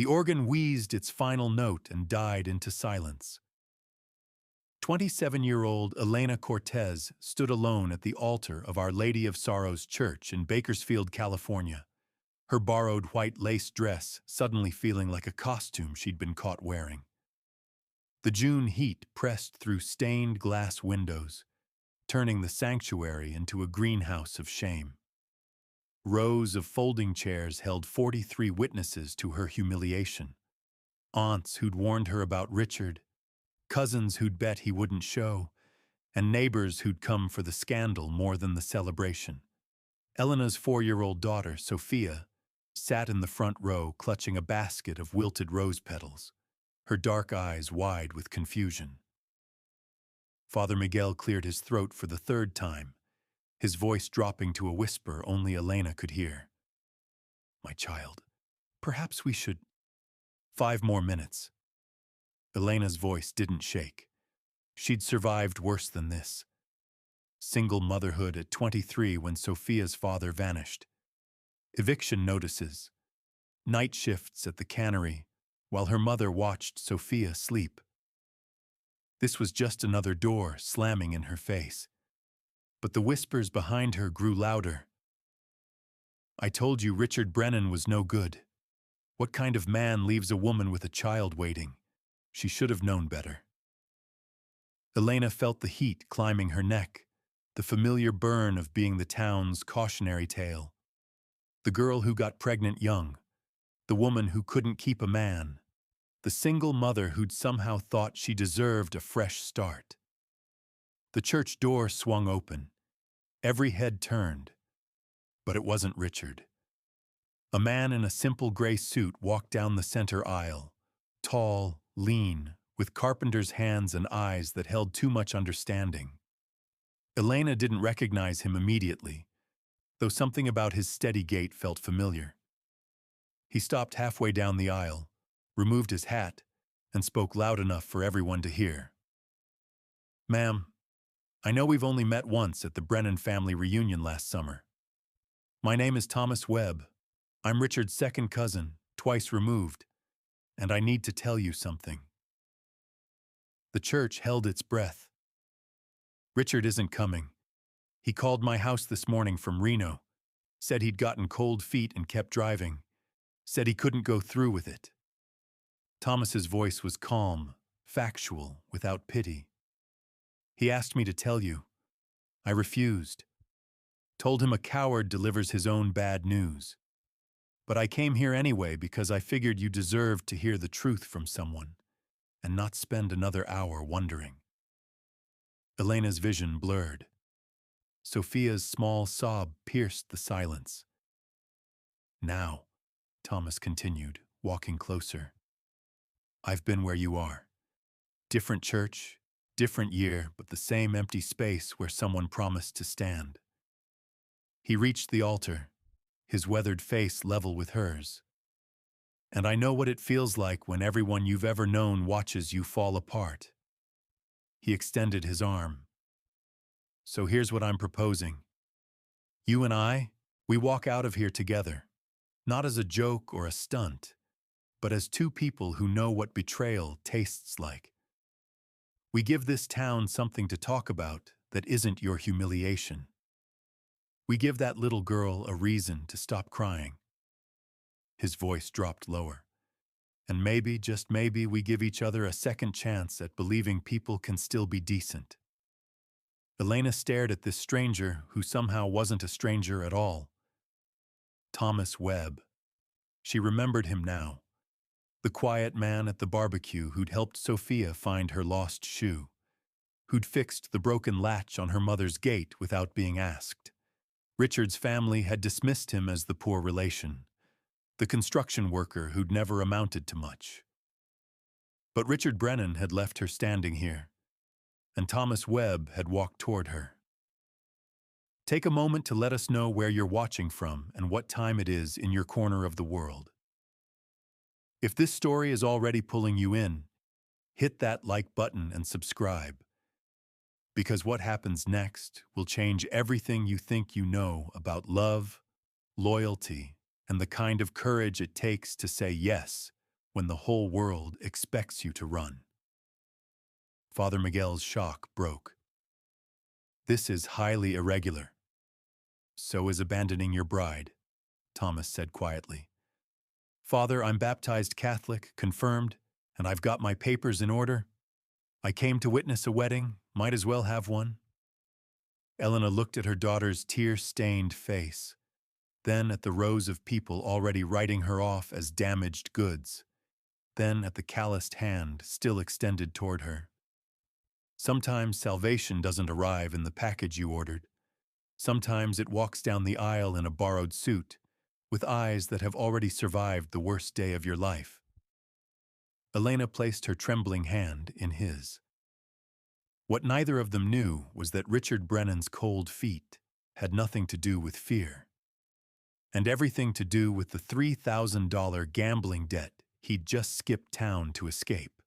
The organ wheezed its final note and died into silence. 27-year-old Elena Cortez stood alone at the altar of Our Lady of Sorrows Church in Bakersfield, California, her borrowed white lace dress suddenly feeling like a costume she'd been caught wearing. The June heat pressed through stained glass windows, turning the sanctuary into a greenhouse of shame. Rows of folding chairs held 43 witnesses to her humiliation. Aunts who'd warned her about Richard, cousins who'd bet he wouldn't show, and neighbors who'd come for the scandal more than the celebration. Elena's 4-year-old daughter, Sophia, sat in the front row clutching a basket of wilted rose petals, her dark eyes wide with confusion. Father Miguel cleared his throat for the third time, his voice dropping to a whisper only Elena could hear. "My child, perhaps we should—" 5 more minutes. Elena's voice didn't shake. She'd survived worse than this. Single motherhood at 23 when Sophia's father vanished. Eviction notices. Night shifts at the cannery while her mother watched Sophia sleep. This was just another door slamming in her face. But the whispers behind her grew louder. "I told you Richard Brennan was no good. What kind of man leaves a woman with a child waiting? She should have known better." Elena felt the heat climbing her neck, the familiar burn of being the town's cautionary tale. The girl who got pregnant young, the woman who couldn't keep a man, the single mother who'd somehow thought she deserved a fresh start. The church door swung open. Every head turned. But it wasn't Richard. A man in a simple gray suit walked down the center aisle, tall, lean, with carpenter's hands and eyes that held too much understanding. Elena didn't recognize him immediately, though something about his steady gait felt familiar. He stopped halfway down the aisle, removed his hat, and spoke loud enough for everyone to hear. "Ma'am, I know we've only met once at the Brennan family reunion last summer. My name is Thomas Webb. I'm Richard's second cousin, twice removed, and I need to tell you something." The church held its breath. "Richard isn't coming. He called my house this morning from Reno, said he'd gotten cold feet and kept driving, said he couldn't go through with it." Thomas's voice was calm, factual, without pity. "He asked me to tell you. I refused. Told him a coward delivers his own bad news. But I came here anyway because I figured you deserved to hear the truth from someone, and not spend another hour wondering." Elena's vision blurred. Sophia's small sob pierced the silence. "Now," Thomas continued, walking closer, "I've been where you are. Different church, different year, but the same empty space where someone promised to stand." He reached the altar, his weathered face level with hers. "And I know what it feels like when everyone you've ever known watches you fall apart." He extended his arm. "So here's what I'm proposing. You and I, we walk out of here together, not as a joke or a stunt, but as two people who know what betrayal tastes like. We give this town something to talk about that isn't your humiliation. We give that little girl a reason to stop crying." His voice dropped lower. "And maybe, just maybe, we give each other a second chance at believing people can still be decent." Elena stared at this stranger who somehow wasn't a stranger at all. Thomas Webb. She remembered him now. The quiet man at the barbecue who'd helped Sophia find her lost shoe, who'd fixed the broken latch on her mother's gate without being asked. Richard's family had dismissed him as the poor relation, the construction worker who'd never amounted to much. But Richard Brennan had left her standing here, and Thomas Webb had walked toward her. Take a moment to let us know where you're watching from and what time it is in your corner of the world. If this story is already pulling you in, hit that like button and subscribe. Because what happens next will change everything you think you know about love, loyalty, and the kind of courage it takes to say yes when the whole world expects you to run. Father Miguel's shock broke. This is highly irregular. So is abandoning your bride, Thomas said quietly. Father, I'm baptized Catholic, confirmed, and I've got my papers in order. I came to witness a wedding, might as well have one. Elena looked at her daughter's tear-stained face, then at the rows of people already writing her off as damaged goods, then at the calloused hand still extended toward her. Sometimes salvation doesn't arrive in the package you ordered. Sometimes it walks down the aisle in a borrowed suit, with eyes that have already survived the worst day of your life. Elena placed her trembling hand in his. What neither of them knew was that Richard Brennan's cold feet had nothing to do with fear, and everything to do with the $3,000 gambling debt he'd just skipped town to escape.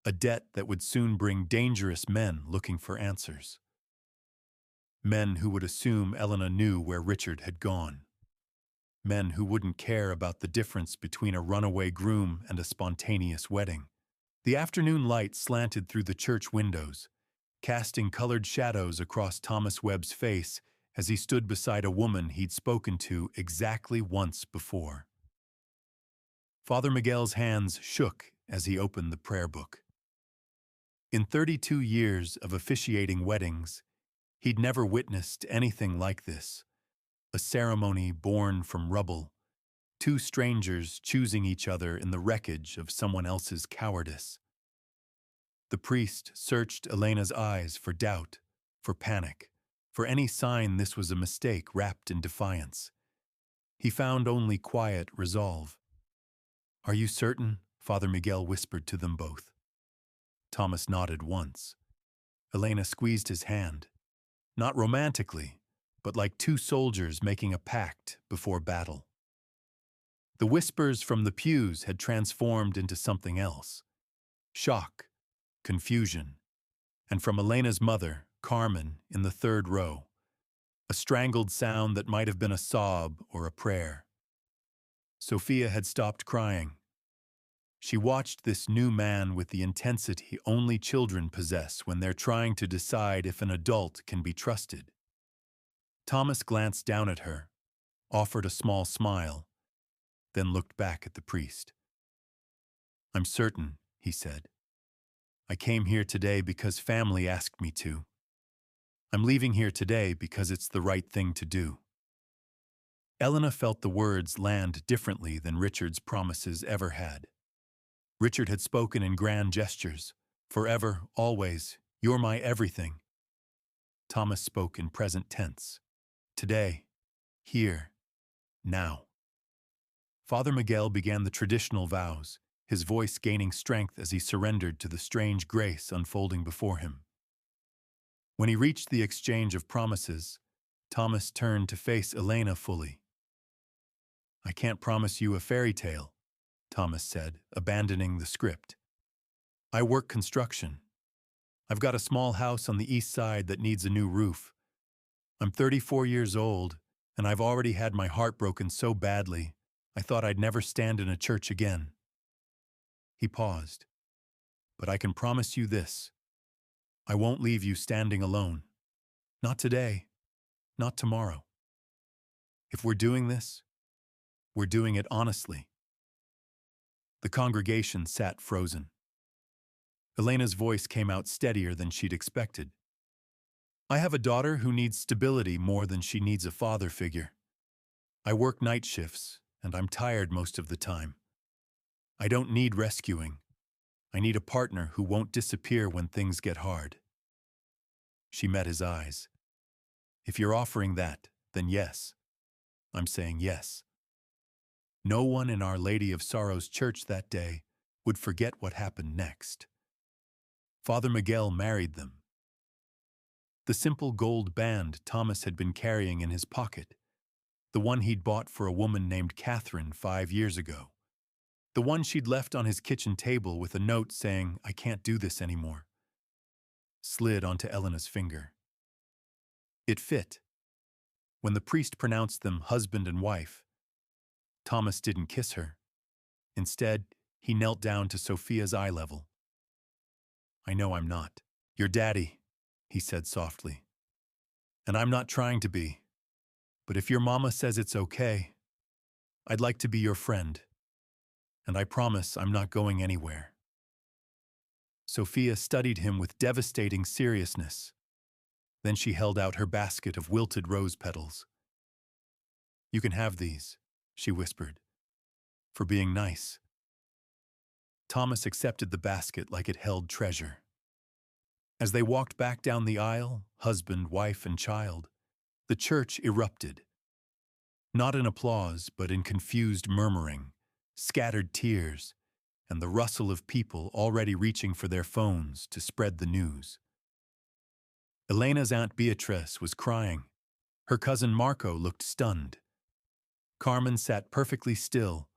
A debt that would soon bring dangerous men looking for answers. Men who would assume Elena knew where Richard had gone. Men who wouldn't care about the difference between a runaway groom and a spontaneous wedding. The afternoon light slanted through the church windows, casting colored shadows across Thomas Webb's face as he stood beside a woman he'd spoken to exactly once before. Father Miguel's hands shook as he opened the prayer book. In 32 years of officiating weddings, he'd never witnessed anything like this. A ceremony born from rubble, two strangers choosing each other in the wreckage of someone else's cowardice. The priest searched Elena's eyes for doubt, for panic, for any sign this was a mistake wrapped in defiance. He found only quiet resolve. "Are you certain?" Father Miguel whispered to them both. Thomas nodded once. Elena squeezed his hand, not romantically, but like two soldiers making a pact before battle. The whispers from the pews had transformed into something else. Shock, confusion, and from Elena's mother, Carmen, in the third row, a strangled sound that might have been a sob or a prayer. Sophia had stopped crying. She watched this new man with the intensity only children possess when they're trying to decide if an adult can be trusted. Thomas glanced down at her, offered a small smile, then looked back at the priest. "I'm certain," he said. "I came here today because family asked me to. I'm leaving here today because it's the right thing to do." Elena felt the words land differently than Richard's promises ever had. Richard had spoken in grand gestures. "Forever, always, you're my everything." Thomas spoke in present tense. "Today, here, now." Father Miguel began the traditional vows, his voice gaining strength as he surrendered to the strange grace unfolding before him. When he reached the exchange of promises, Thomas turned to face Elena fully. "I can't promise you a fairy tale," Thomas said, abandoning the script. "I work construction. I've got a small house on the east side that needs a new roof. I'm 34 years old, and I've already had my heart broken so badly, I thought I'd never stand in a church again." He paused. "But I can promise you this. I won't leave you standing alone. Not today. Not tomorrow. If we're doing this, we're doing it honestly." The congregation sat frozen. Elena's voice came out steadier than she'd expected. "I have a daughter who needs stability more than she needs a father figure. I work night shifts, and I'm tired most of the time. I don't need rescuing. I need a partner who won't disappear when things get hard." She met his eyes. "If you're offering that, then yes. I'm saying yes." No one in Our Lady of Sorrows church that day would forget what happened next. Father Miguel married them. The simple gold band Thomas had been carrying in his pocket, the one he'd bought for a woman named Catherine 5 years ago, the one she'd left on his kitchen table with a note saying, "I can't do this anymore," slid onto Elena's finger. It fit. When the priest pronounced them husband and wife, Thomas didn't kiss her. Instead, he knelt down to Sophia's eye level. "I know I'm not your daddy," he said softly. "And I'm not trying to be. But if your mama says it's okay, I'd like to be your friend. And I promise I'm not going anywhere." Sophia studied him with devastating seriousness. Then she held out her basket of wilted rose petals. "You can have these," she whispered, "for being nice." Thomas accepted the basket like it held treasure. As they walked back down the aisle, husband, wife, and child, the church erupted. Not in applause, but in confused murmuring, scattered tears, and the rustle of people already reaching for their phones to spread the news. Elena's Aunt Beatrice was crying. Her cousin Marco looked stunned. Carmen sat perfectly still,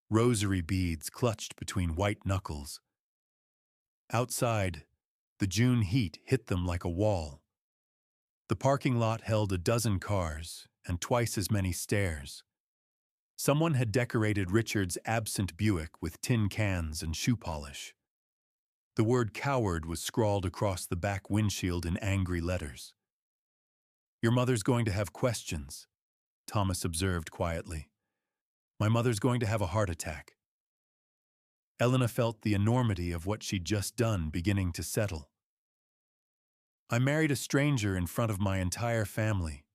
rosary beads clutched between white knuckles. Outside, the June heat hit them like a wall. The parking lot held a dozen cars and twice as many stairs. Someone had decorated Richard's absent Buick with tin cans and shoe polish. The word coward was scrawled across the back windshield in angry letters. "Your mother's going to have questions," Thomas observed quietly. "My mother's going to have a heart attack." Elena felt the enormity of what she'd just done beginning to settle. "I married a stranger in front of my entire family."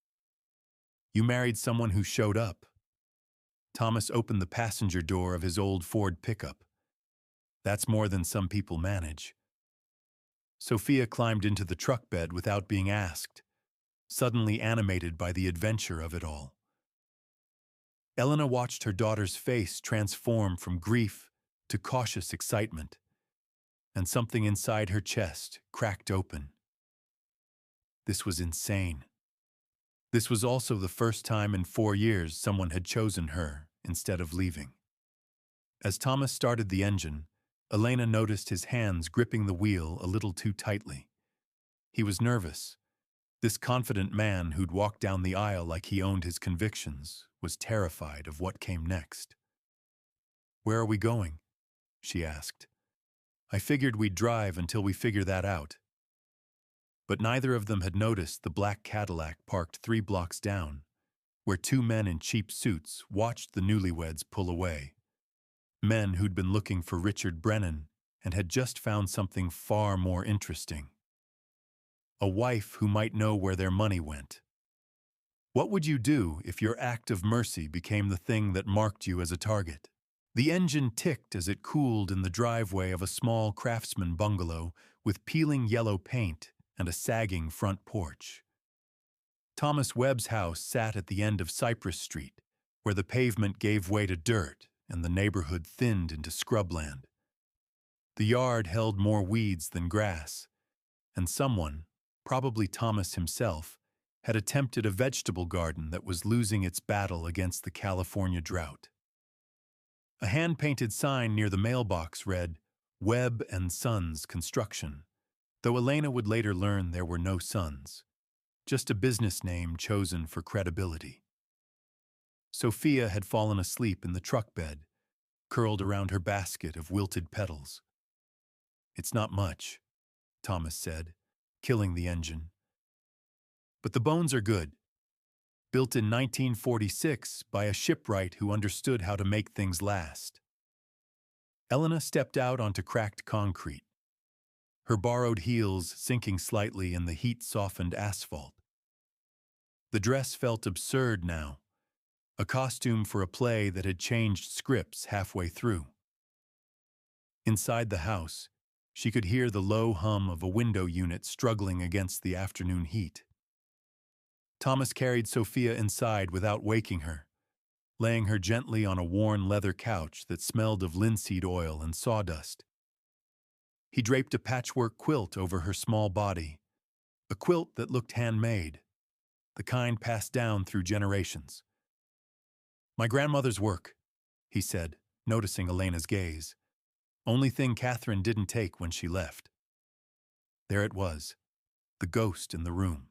"You married someone who showed up." Thomas opened the passenger door of his old Ford pickup. "That's more than some people manage." Sophia climbed into the truck bed without being asked, suddenly animated by the adventure of it all. Elena watched her daughter's face transform from grief to cautious excitement, and something inside her chest cracked open. This was insane. This was also the first time in 4 years someone had chosen her instead of leaving. As Thomas started the engine, Elena noticed his hands gripping the wheel a little too tightly. He was nervous. This confident man who'd walked down the aisle like he owned his convictions was terrified of what came next. "Where are we going?" she asked. "I figured we'd drive until we figure that out." But neither of them had noticed the black Cadillac parked 3 blocks down, where 2 men in cheap suits watched the newlyweds pull away. Men who'd been looking for Richard Brennan and had just found something far more interesting. A wife who might know where their money went. What would you do if your act of mercy became the thing that marked you as a target? The engine ticked as it cooled in the driveway of a small craftsman bungalow with peeling yellow paint and a sagging front porch. Thomas Webb's house sat at the end of Cypress Street, where the pavement gave way to dirt and the neighborhood thinned into scrubland. The yard held more weeds than grass, and someone, probably Thomas himself, had attempted a vegetable garden that was losing its battle against the California drought. A hand-painted sign near the mailbox read, "Webb and Sons Construction," though Elena would later learn there were no sons, just a business name chosen for credibility. Sophia had fallen asleep in the truck bed, curled around her basket of wilted petals. "It's not much," Thomas said, killing the engine. "But the bones are good. Built in 1946 by a shipwright who understood how to make things last." Elena stepped out onto cracked concrete, her borrowed heels sinking slightly in the heat-softened asphalt. The dress felt absurd now, a costume for a play that had changed scripts halfway through. Inside the house, she could hear the low hum of a window unit struggling against the afternoon heat. Thomas carried Sophia inside without waking her, laying her gently on a worn leather couch that smelled of linseed oil and sawdust. He draped a patchwork quilt over her small body, a quilt that looked handmade, the kind passed down through generations. "My grandmother's work," he said, noticing Elena's gaze. "Only thing Catherine didn't take when she left." There it was, the ghost in the room.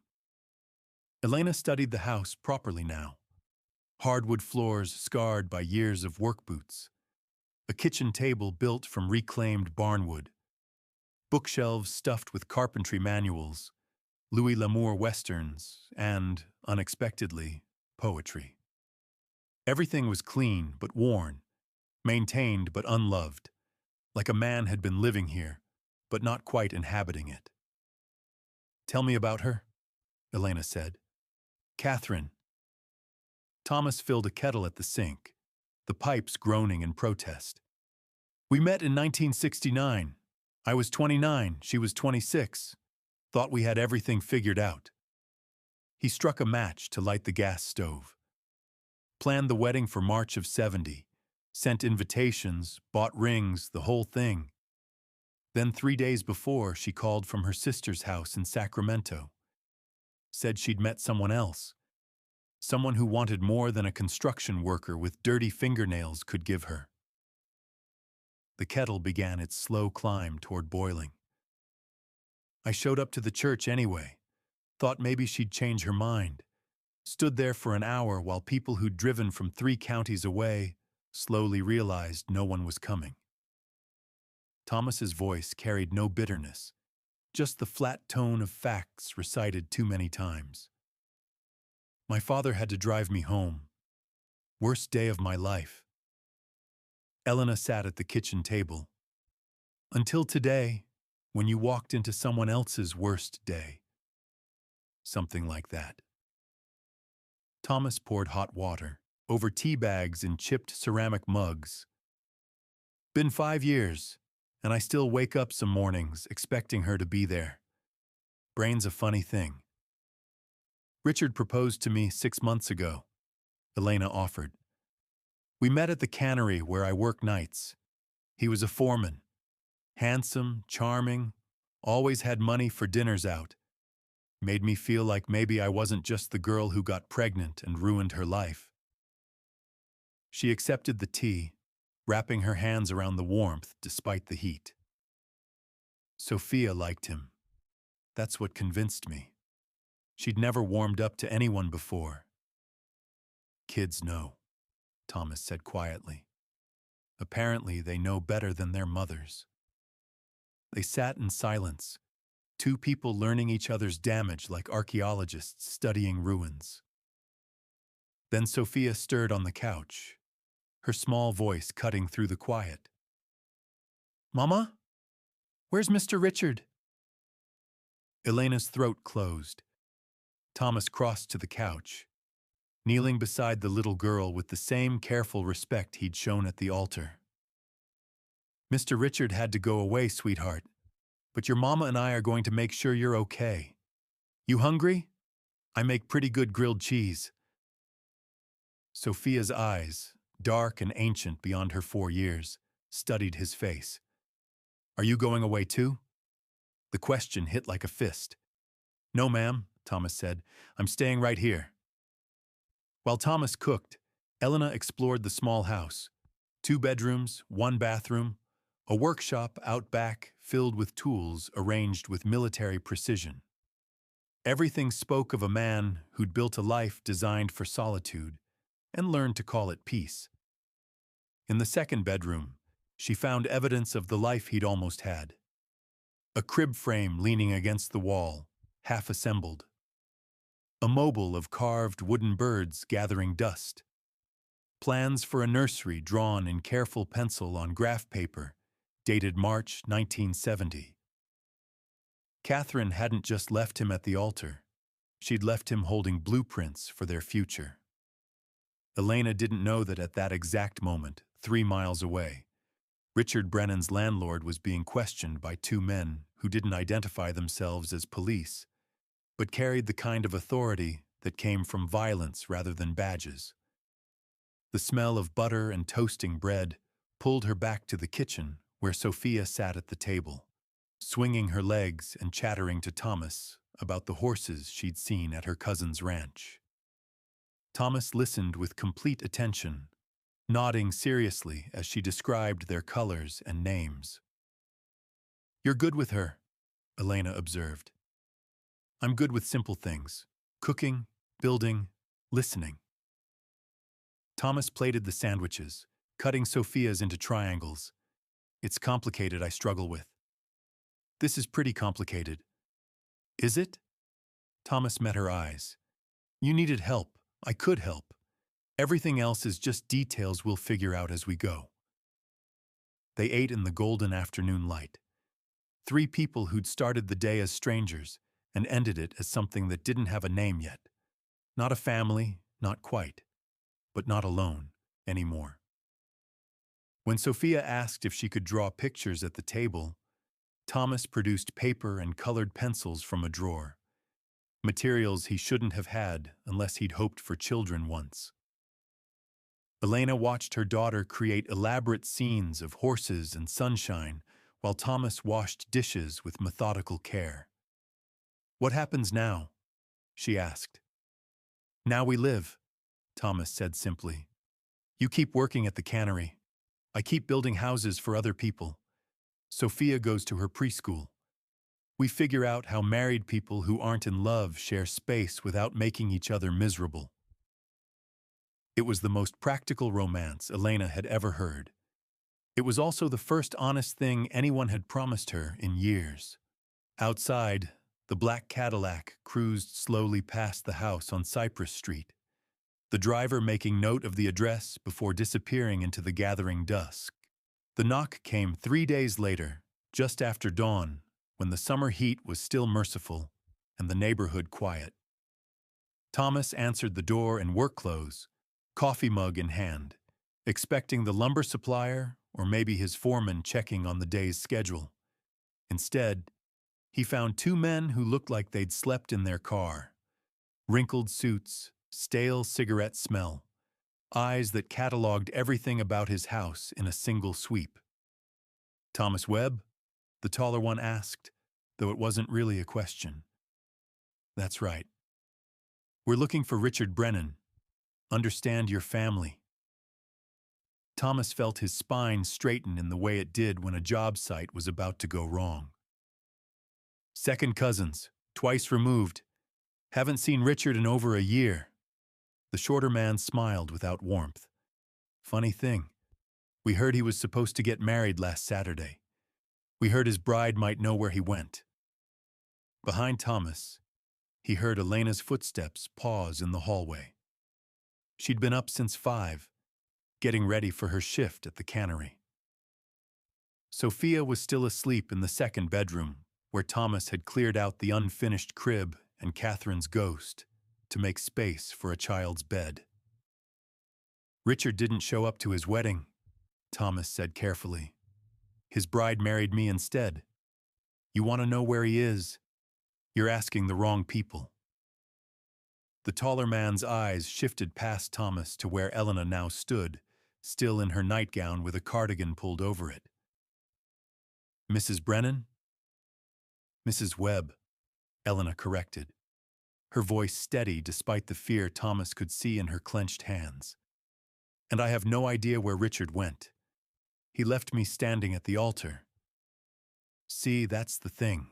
Elena studied the house properly now. Hardwood floors scarred by years of work boots. a kitchen table built from reclaimed barnwood, bookshelves stuffed with carpentry manuals, Louis L'Amour westerns, and, unexpectedly, poetry. Everything was clean but worn, maintained but unloved, like a man had been living here, but not quite inhabiting it. "Tell me about her," Elena said. "Catherine." Thomas filled a kettle at the sink, the pipes groaning in protest. "We met in 1969. I was 29, she was 26. Thought we had everything figured out." He struck a match to light the gas stove. "Planned the wedding for March of 70. Sent invitations, bought rings, the whole thing. Then 3 days before, she called from her sister's house in Sacramento. Said she'd met someone else. Someone who wanted more than a construction worker with dirty fingernails could give her." The kettle began its slow climb toward boiling. "I showed up to the church anyway. Thought maybe she'd change her mind. Stood there for an hour while people who'd driven from 3 counties away slowly realized no one was coming." Thomas's voice carried no bitterness, just the flat tone of facts recited too many times. "My father had to drive me home. Worst day of my life." Elena sat at the kitchen table. "Until today, when you walked into someone else's worst day." Something like that. Thomas poured hot water over tea bags in chipped ceramic mugs. "Been 5 years, and I still wake up some mornings expecting her to be there. Brain's a funny thing." "Richard proposed to me 6 months ago," Elena offered. "We met at the cannery where I work nights. He was a foreman. Handsome, charming, always had money for dinners out. Made me feel like maybe I wasn't just the girl who got pregnant and ruined her life." She accepted the tea, wrapping her hands around the warmth despite the heat. "Sophia liked him. That's what convinced me. She'd never warmed up to anyone before." "Kids know," Thomas said quietly. "Apparently they know better than their mothers." They sat in silence, 2 people learning each other's damage like archaeologists studying ruins. Then Sophia stirred on the couch, her small voice cutting through the quiet. "Mama? Where's Mr. Richard?" Elena's throat closed. Thomas crossed to the couch, kneeling beside the little girl with the same careful respect he'd shown at the altar. "Mr. Richard had to go away, sweetheart. But your mama and I are going to make sure you're okay. You hungry? I make pretty good grilled cheese." Sophia's eyes, dark and ancient beyond her 4 years, studied his face. "Are you going away too?" The question hit like a fist. "No, ma'am," Thomas said. "I'm staying right here." While Thomas cooked, Elena explored the small house. 2 bedrooms, 1 bathroom, a workshop out back filled with tools arranged with military precision. Everything spoke of a man who'd built a life designed for solitude and learned to call it peace. In the 2nd bedroom, she found evidence of the life he'd almost had. A crib frame leaning against the wall, half assembled. A mobile of carved wooden birds gathering dust. Plans for a nursery drawn in careful pencil on graph paper, dated March 1970. Catherine hadn't just left him at the altar. She'd left him holding blueprints for their future. Elena didn't know that at that exact moment, 3 miles away, Richard Brennan's landlord was being questioned by 2 men who didn't identify themselves as police, but carried the kind of authority that came from violence rather than badges. The smell of butter and toasting bread pulled her back to the kitchen where Sophia sat at the table, swinging her legs and chattering to Thomas about the horses she'd seen at her cousin's ranch. Thomas listened with complete attention, nodding seriously as she described their colors and names. "You're good with her," Elena observed. "I'm good with simple things: cooking, building, listening." Thomas plated the sandwiches, cutting Sophia's into triangles. It's complicated, I struggle with. This is pretty complicated. Is it? Thomas met her eyes. You needed help. I could help. Everything else is just details we'll figure out as we go. They ate in the golden afternoon light. Three people who'd started the day as strangers and ended it as something that didn't have a name yet. Not a family, not quite, but not alone anymore. When Sophia asked if she could draw pictures at the table, Thomas produced paper and colored pencils from a drawer. Materials he shouldn't have had unless he'd hoped for children once. Elena watched her daughter create elaborate scenes of horses and sunshine while Thomas washed dishes with methodical care. What happens now? She asked. Now we live, Thomas said simply. You keep working at the cannery. I keep building houses for other people. Sophia goes to her preschool. We figure out how married people who aren't in love share space without making each other miserable. It was the most practical romance Elena had ever heard. It was also the first honest thing anyone had promised her in years. Outside, the black Cadillac cruised slowly past the house on Cypress Street, the driver making note of the address before disappearing into the gathering dusk. The knock came 3 days later, just after dawn, when the summer heat was still merciful and the neighborhood quiet. Thomas answered the door in work clothes, coffee mug in hand, expecting the lumber supplier or maybe his foreman checking on the day's schedule. Instead, he found two men who looked like they'd slept in their car. Wrinkled suits, stale cigarette smell, eyes that cataloged everything about his house in a single sweep. Thomas Webb? The taller one asked, though it wasn't really a question. That's right. We're looking for Richard Brennan. Understand your family. Thomas felt his spine straighten in the way it did when a job site was about to go wrong. Second cousins, twice removed. Haven't seen Richard in over a year. The shorter man smiled without warmth. Funny thing, we heard he was supposed to get married last Saturday. We heard his bride might know where he went. Behind Thomas, he heard Elena's footsteps pause in the hallway. She'd been up since 5, getting ready for her shift at the cannery. Sophia was still asleep in the second bedroom, where Thomas had cleared out the unfinished crib and Catherine's ghost to make space for a child's bed. Richard didn't show up to his wedding, Thomas said carefully. His bride married me instead. You want to know where he is? You're asking the wrong people. The taller man's eyes shifted past Thomas to where Elena now stood, still in her nightgown with a cardigan pulled over it. Mrs. Brennan? Mrs. Webb, Elena corrected, her voice steady despite the fear Thomas could see in her clenched hands. And I have no idea where Richard went. He left me standing at the altar. See, that's the thing.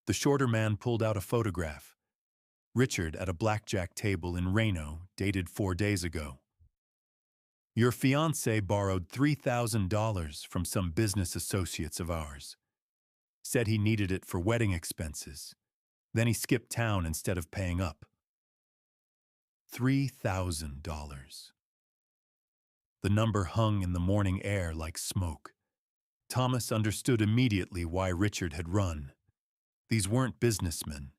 The shorter man pulled out a photograph. Richard at a blackjack table in Reno, dated 4 days ago. Your fiancé borrowed $3,000 from some business associates of ours. Said he needed it for wedding expenses. Then he skipped town instead of paying up. $3,000. The number hung in the morning air like smoke. Thomas understood immediately why Richard had run. These weren't businessmen.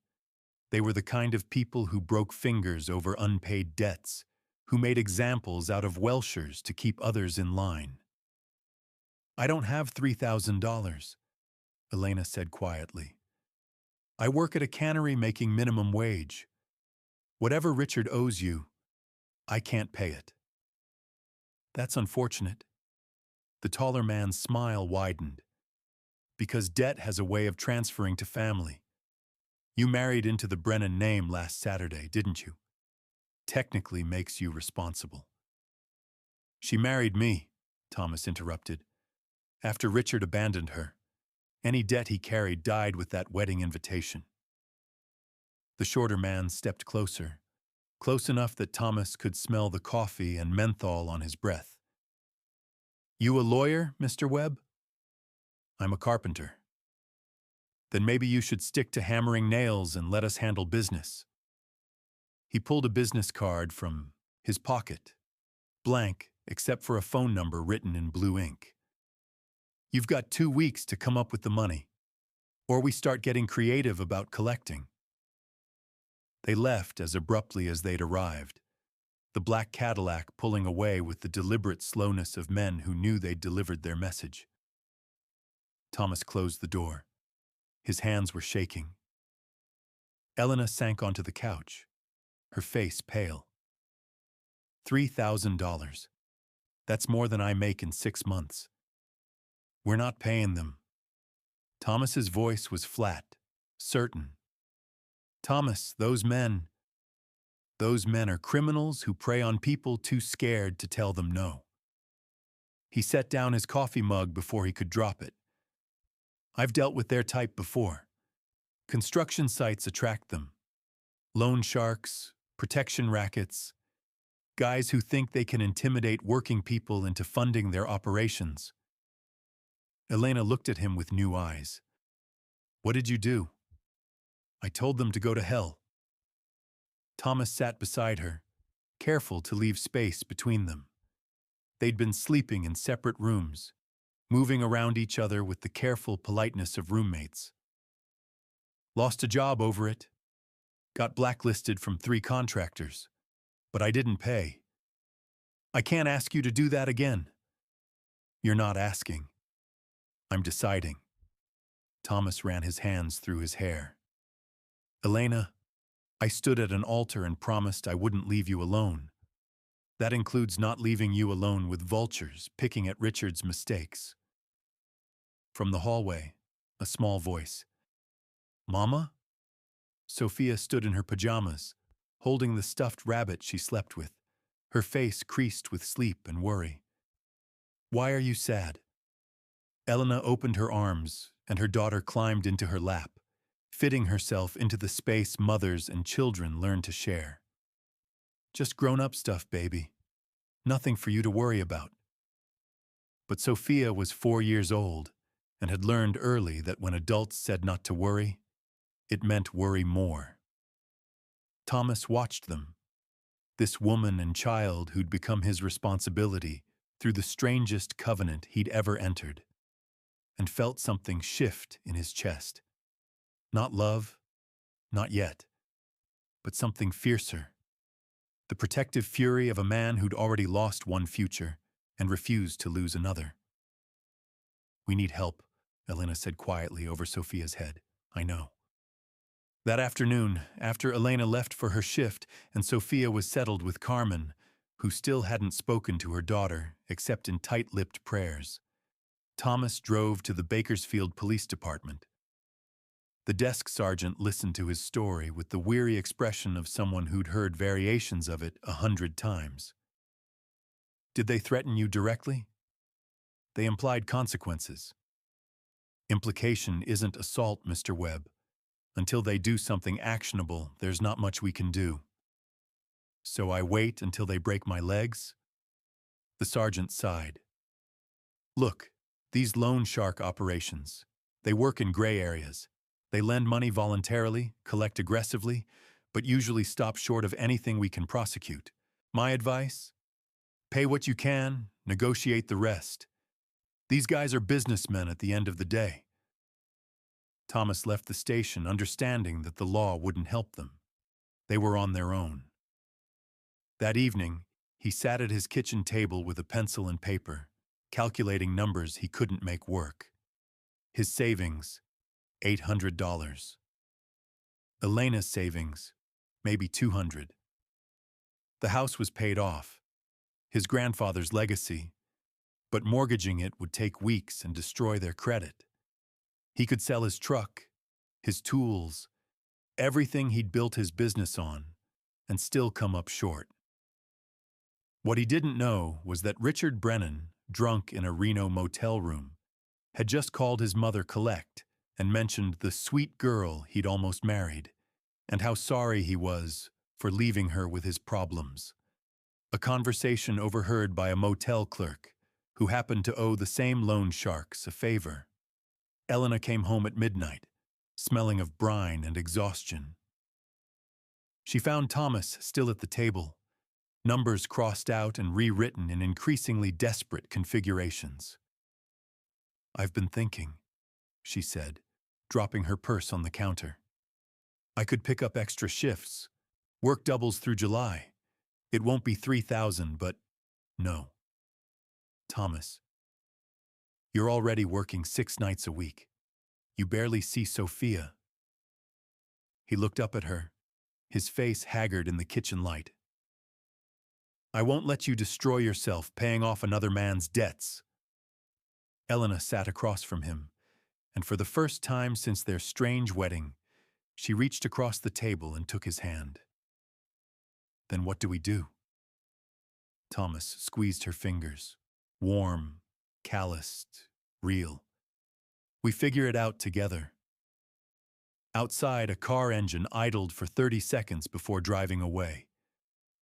They were the kind of people who broke fingers over unpaid debts, who made examples out of Welshers to keep others in line. I don't have $3,000, Elena said quietly. I work at a cannery making minimum wage. Whatever Richard owes you, I can't pay it. That's unfortunate. The taller man's smile widened. Because debt has a way of transferring to family. You married into the Brennan name last Saturday, didn't you? Technically makes you responsible. She married me, Thomas interrupted. After Richard abandoned her, any debt he carried died with that wedding invitation. The shorter man stepped closer, close enough that Thomas could smell the coffee and menthol on his breath. You a lawyer, Mr. Webb? I'm a carpenter. Then maybe you should stick to hammering nails and let us handle business. He pulled a business card from his pocket, blank except for a phone number written in blue ink. You've got 2 weeks to come up with the money, or we start getting creative about collecting. They left as abruptly as they'd arrived, the black Cadillac pulling away with the deliberate slowness of men who knew they'd delivered their message. Thomas closed the door. His hands were shaking. Elena sank onto the couch, her face pale. $3,000. That's more than I make in 6 months. We're not paying them. Thomas's voice was flat, certain. Thomas, those men are criminals who prey on people too scared to tell them no. He set down his coffee mug before he could drop it. I've dealt with their type before. Construction sites attract them. Loan sharks, protection rackets, guys who think they can intimidate working people into funding their operations. Elena looked at him with new eyes. What did you do? I told them to go to hell. Thomas sat beside her, careful to leave space between them. They'd been sleeping in separate rooms, moving around each other with the careful politeness of roommates. Lost a job over it. Got blacklisted from 3 contractors. But I didn't pay. I can't ask you to do that again. You're not asking. I'm deciding. Thomas ran his hands through his hair. Elena, I stood at an altar and promised I wouldn't leave you alone. That includes not leaving you alone with vultures picking at Richard's mistakes. From the hallway, a small voice. Mama? Sophia stood in her pajamas, holding the stuffed rabbit she slept with, her face creased with sleep and worry. Why are you sad? Elena opened her arms, and her daughter climbed into her lap, fitting herself into the space mothers and children learn to share. Just grown-up stuff, baby. Nothing for you to worry about. But Sophia was 4 years old and had learned early that when adults said not to worry, it meant worry more. Thomas watched them, this woman and child who'd become his responsibility through the strangest covenant he'd ever entered, and felt something shift in his chest. Not love, not yet, but something fiercer. The protective fury of a man who'd already lost one future and refused to lose another. We need help, Elena said quietly over Sophia's head. I know. That afternoon, after Elena left for her shift and Sophia was settled with Carmen, who still hadn't spoken to her daughter except in tight-lipped prayers, Thomas drove to the Bakersfield Police Department. The desk sergeant listened to his story with the weary expression of someone who'd heard variations of it 100 times. Did they threaten you directly? They implied consequences. Implication isn't assault, Mr. Webb. Until they do something actionable, there's not much we can do. So I wait until they break my legs? The sergeant sighed. Look, these loan shark operations, they work in gray areas. They lend money voluntarily, collect aggressively, but usually stop short of anything we can prosecute. My advice? Pay what you can, negotiate the rest. These guys are businessmen at the end of the day. Thomas left the station understanding that the law wouldn't help them. They were on their own. That evening, he sat at his kitchen table with a pencil and paper, calculating numbers he couldn't make work. His savings, $800. Elena's savings, maybe $200. The house was paid off, his grandfather's legacy, but mortgaging it would take weeks and destroy their credit. He could sell his truck, his tools, everything he'd built his business on, and still come up short. What he didn't know was that Richard Brennan, drunk in a Reno motel room, had just called his mother Collect and mentioned the sweet girl he'd almost married, and how sorry he was for leaving her with his problems. A conversation overheard by a motel clerk, who happened to owe the same loan sharks a favor. Elena came home at midnight, smelling of brine and exhaustion. She found Thomas still at the table, numbers crossed out and rewritten in increasingly desperate configurations. "I've been thinking," she said, dropping her purse on the counter. "I could pick up extra shifts, work doubles through July. It won't be 3,000, but no. Thomas, you're already working 6 nights a week. You barely see Sophia." He looked up at her, his face haggard in the kitchen light. "I won't let you destroy yourself paying off another man's debts." Elena sat across from him, and for the first time since their strange wedding, she reached across the table and took his hand. "Then what do we do?" Thomas squeezed her fingers, warm, calloused, real. "We figure it out together." Outside, a car engine idled for 30 seconds before driving away.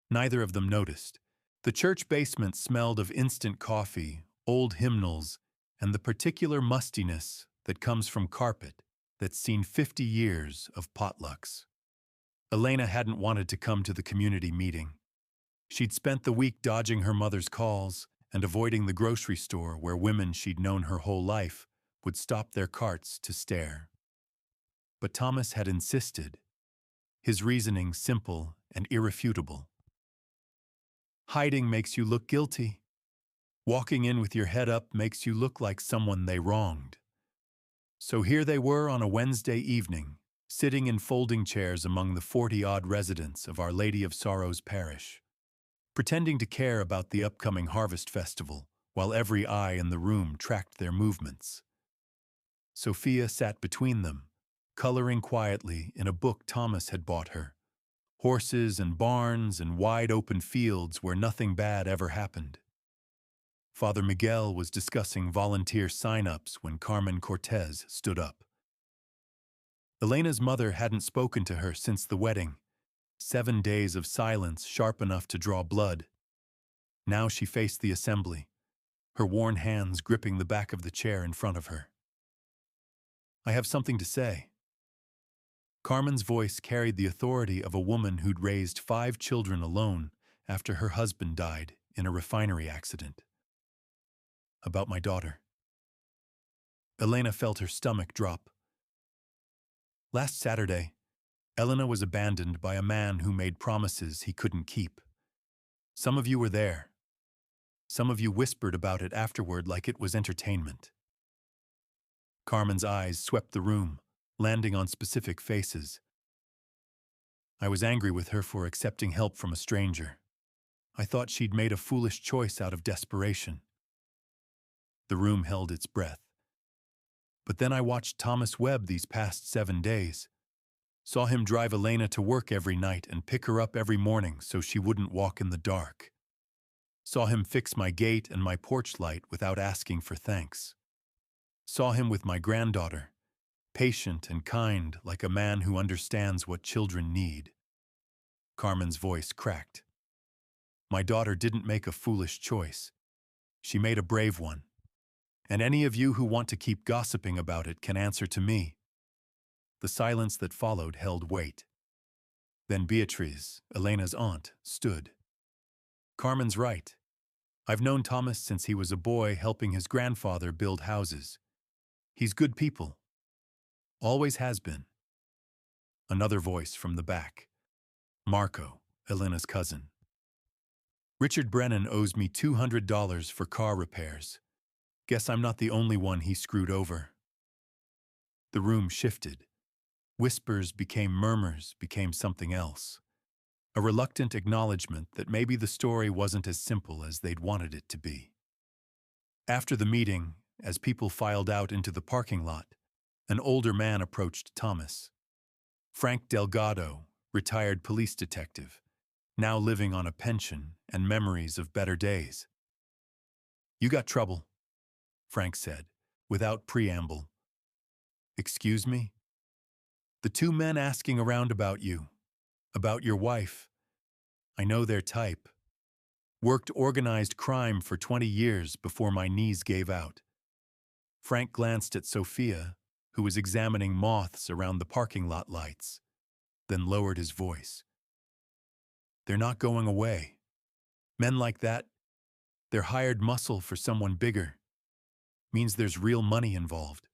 Neither of them noticed. The church basement smelled of instant coffee, old hymnals, and the particular mustiness that comes from carpet that's seen 50 years of potlucks. Elena hadn't wanted to come to the community meeting. She'd spent the week dodging her mother's calls and avoiding the grocery store where women she'd known her whole life would stop their carts to stare. But Thomas had insisted, his reasoning simple and irrefutable. "Hiding makes you look guilty. Walking in with your head up makes you look like someone they wronged." So here they were on a Wednesday evening, sitting in folding chairs among the 40-odd residents of Our Lady of Sorrows Parish, pretending to care about the upcoming harvest festival, while every eye in the room tracked their movements. Sophia sat between them, coloring quietly in a book Thomas had bought her. Horses and barns and wide-open fields where nothing bad ever happened. Father Miguel was discussing volunteer sign-ups when Carmen Cortez stood up. Elena's mother hadn't spoken to her since the wedding, 7 days of silence sharp enough to draw blood. Now she faced the assembly, her worn hands gripping the back of the chair in front of her. "I have something to say." Carmen's voice carried the authority of a woman who'd raised 5 children alone after her husband died in a refinery accident. "About my daughter." Elena felt her stomach drop. Last Saturday, Elena was abandoned by a man who made promises he couldn't keep. Some of you were there. Some of you whispered about it afterward like it was entertainment. Carmen's eyes swept the room, landing on specific faces. "I was angry with her for accepting help from a stranger. I thought she'd made a foolish choice out of desperation." The room held its breath. "But then I watched Thomas Webb these past 7 days. Saw him drive Elena to work every night and pick her up every morning so she wouldn't walk in the dark. Saw him fix my gate and my porch light without asking for thanks. Saw him with my granddaughter, patient and kind like a man who understands what children need." Carmen's voice cracked. "My daughter didn't make a foolish choice. She made a brave one. And any of you who want to keep gossiping about it can answer to me." The silence that followed held weight. Then Beatriz, Elena's aunt, stood. "Carmen's right. I've known Thomas since he was a boy helping his grandfather build houses. He's good people. Always has been." Another voice from the back. "Marco, Elena's cousin. Richard Brennan owes me $200 for car repairs. Guess I'm not the only one he screwed over." The room shifted. Whispers became murmurs, became something else. A reluctant acknowledgement that maybe the story wasn't as simple as they'd wanted it to be. After the meeting, as people filed out into the parking lot, an older man approached Thomas. Frank Delgado, retired police detective, now living on a pension and memories of better days. "You got trouble," Frank said, without preamble. "Excuse me?" "The 2 men asking around about you, about your wife. I know their type." Worked organized crime for 20 years before my knees gave out. Frank glanced at Sophia, who was examining moths around the parking lot lights, then lowered his voice. They're not going away. Men like that, they're hired muscle for someone bigger. Means there's real money involved.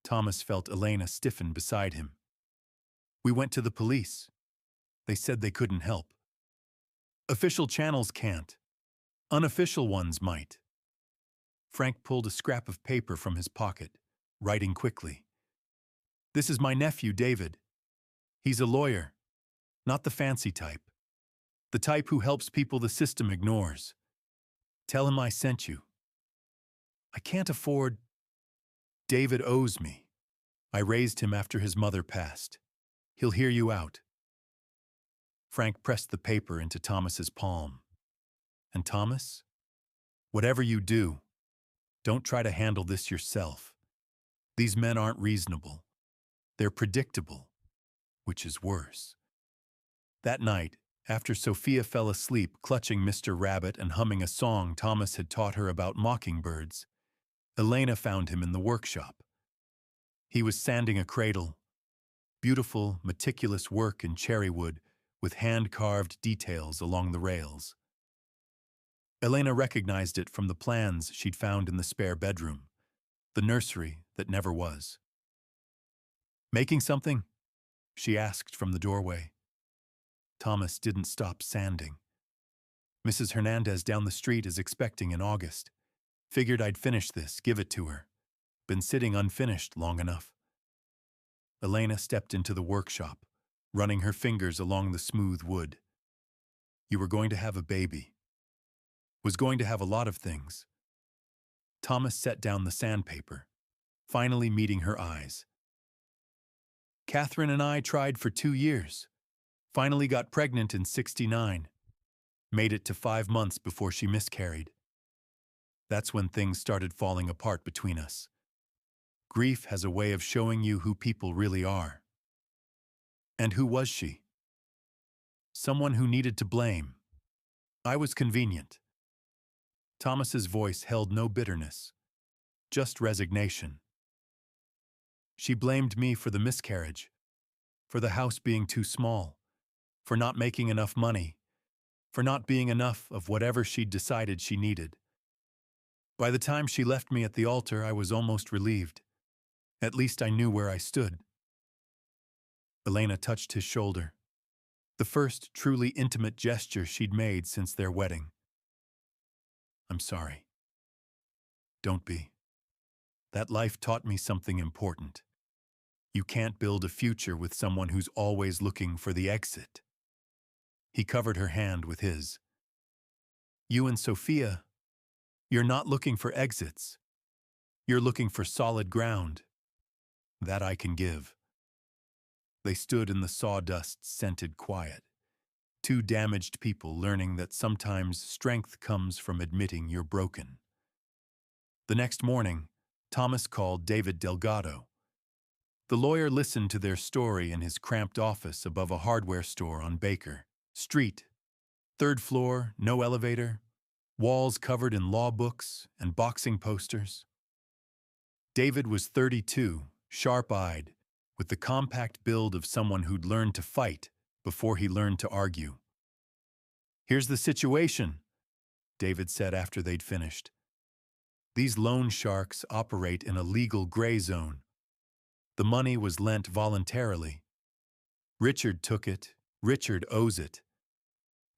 Thomas felt Elena stiffen beside him. We went to the police. They said they couldn't help. Official channels can't. Unofficial ones might. Frank pulled a scrap of paper from his pocket, writing quickly. This is my nephew, David. He's a lawyer, not the fancy type. The type who helps people the system ignores. Tell him I sent you. I can't afford. David owes me. I raised him after his mother passed. He'll hear you out. Frank pressed the paper into Thomas's palm. And Thomas, whatever you do, don't try to handle this yourself. These men aren't reasonable. They're predictable, which is worse. That night, after Sophia fell asleep clutching Mr. Rabbit and humming a song Thomas had taught her about mockingbirds, Elena found him in the workshop. He was sanding a cradle. Beautiful, meticulous work in cherry wood with hand-carved details along the rails. Elena recognized it from the plans she'd found in the spare bedroom, the nursery that never was. Making something? She asked from the doorway. Thomas didn't stop sanding. Mrs. Hernandez down the street is expecting in August. Figured I'd finish this, give it to her. Been sitting unfinished long enough. Elena stepped into the workshop, running her fingers along the smooth wood. You were going to have a baby. Was going to have a lot of things. Thomas set down the sandpaper, finally meeting her eyes. Catherine and I tried for 2 years. Finally got pregnant in '69. Made it to 5 months before she miscarried. That's when things started falling apart between us. Grief has a way of showing you who people really are. And who was she? Someone who needed to blame. I was convenient. Thomas's voice held no bitterness, just resignation. She blamed me for the miscarriage, for the house being too small, for not making enough money, for not being enough of whatever she'd decided she needed. By the time she left me at the altar, I was almost relieved. At least I knew where I stood. Elena touched his shoulder, the first truly intimate gesture she'd made since their wedding. I'm sorry. Don't be. That life taught me something important. You can't build a future with someone who's always looking for the exit. He covered her hand with his. You and Sophia, you're not looking for exits. You're looking for solid ground. That I can give. They stood in the sawdust-scented quiet, two damaged people learning that sometimes strength comes from admitting you're broken. The next morning, Thomas called David Delgado. The lawyer listened to their story in his cramped office above a hardware store on Baker Street. 3rd floor, no elevator, walls covered in law books and boxing posters. David was 32, sharp-eyed, with the compact build of someone who'd learned to fight before he learned to argue. Here's the situation, David said after they'd finished. These loan sharks operate in a legal gray zone. The money was lent voluntarily. Richard took it. Richard owes it.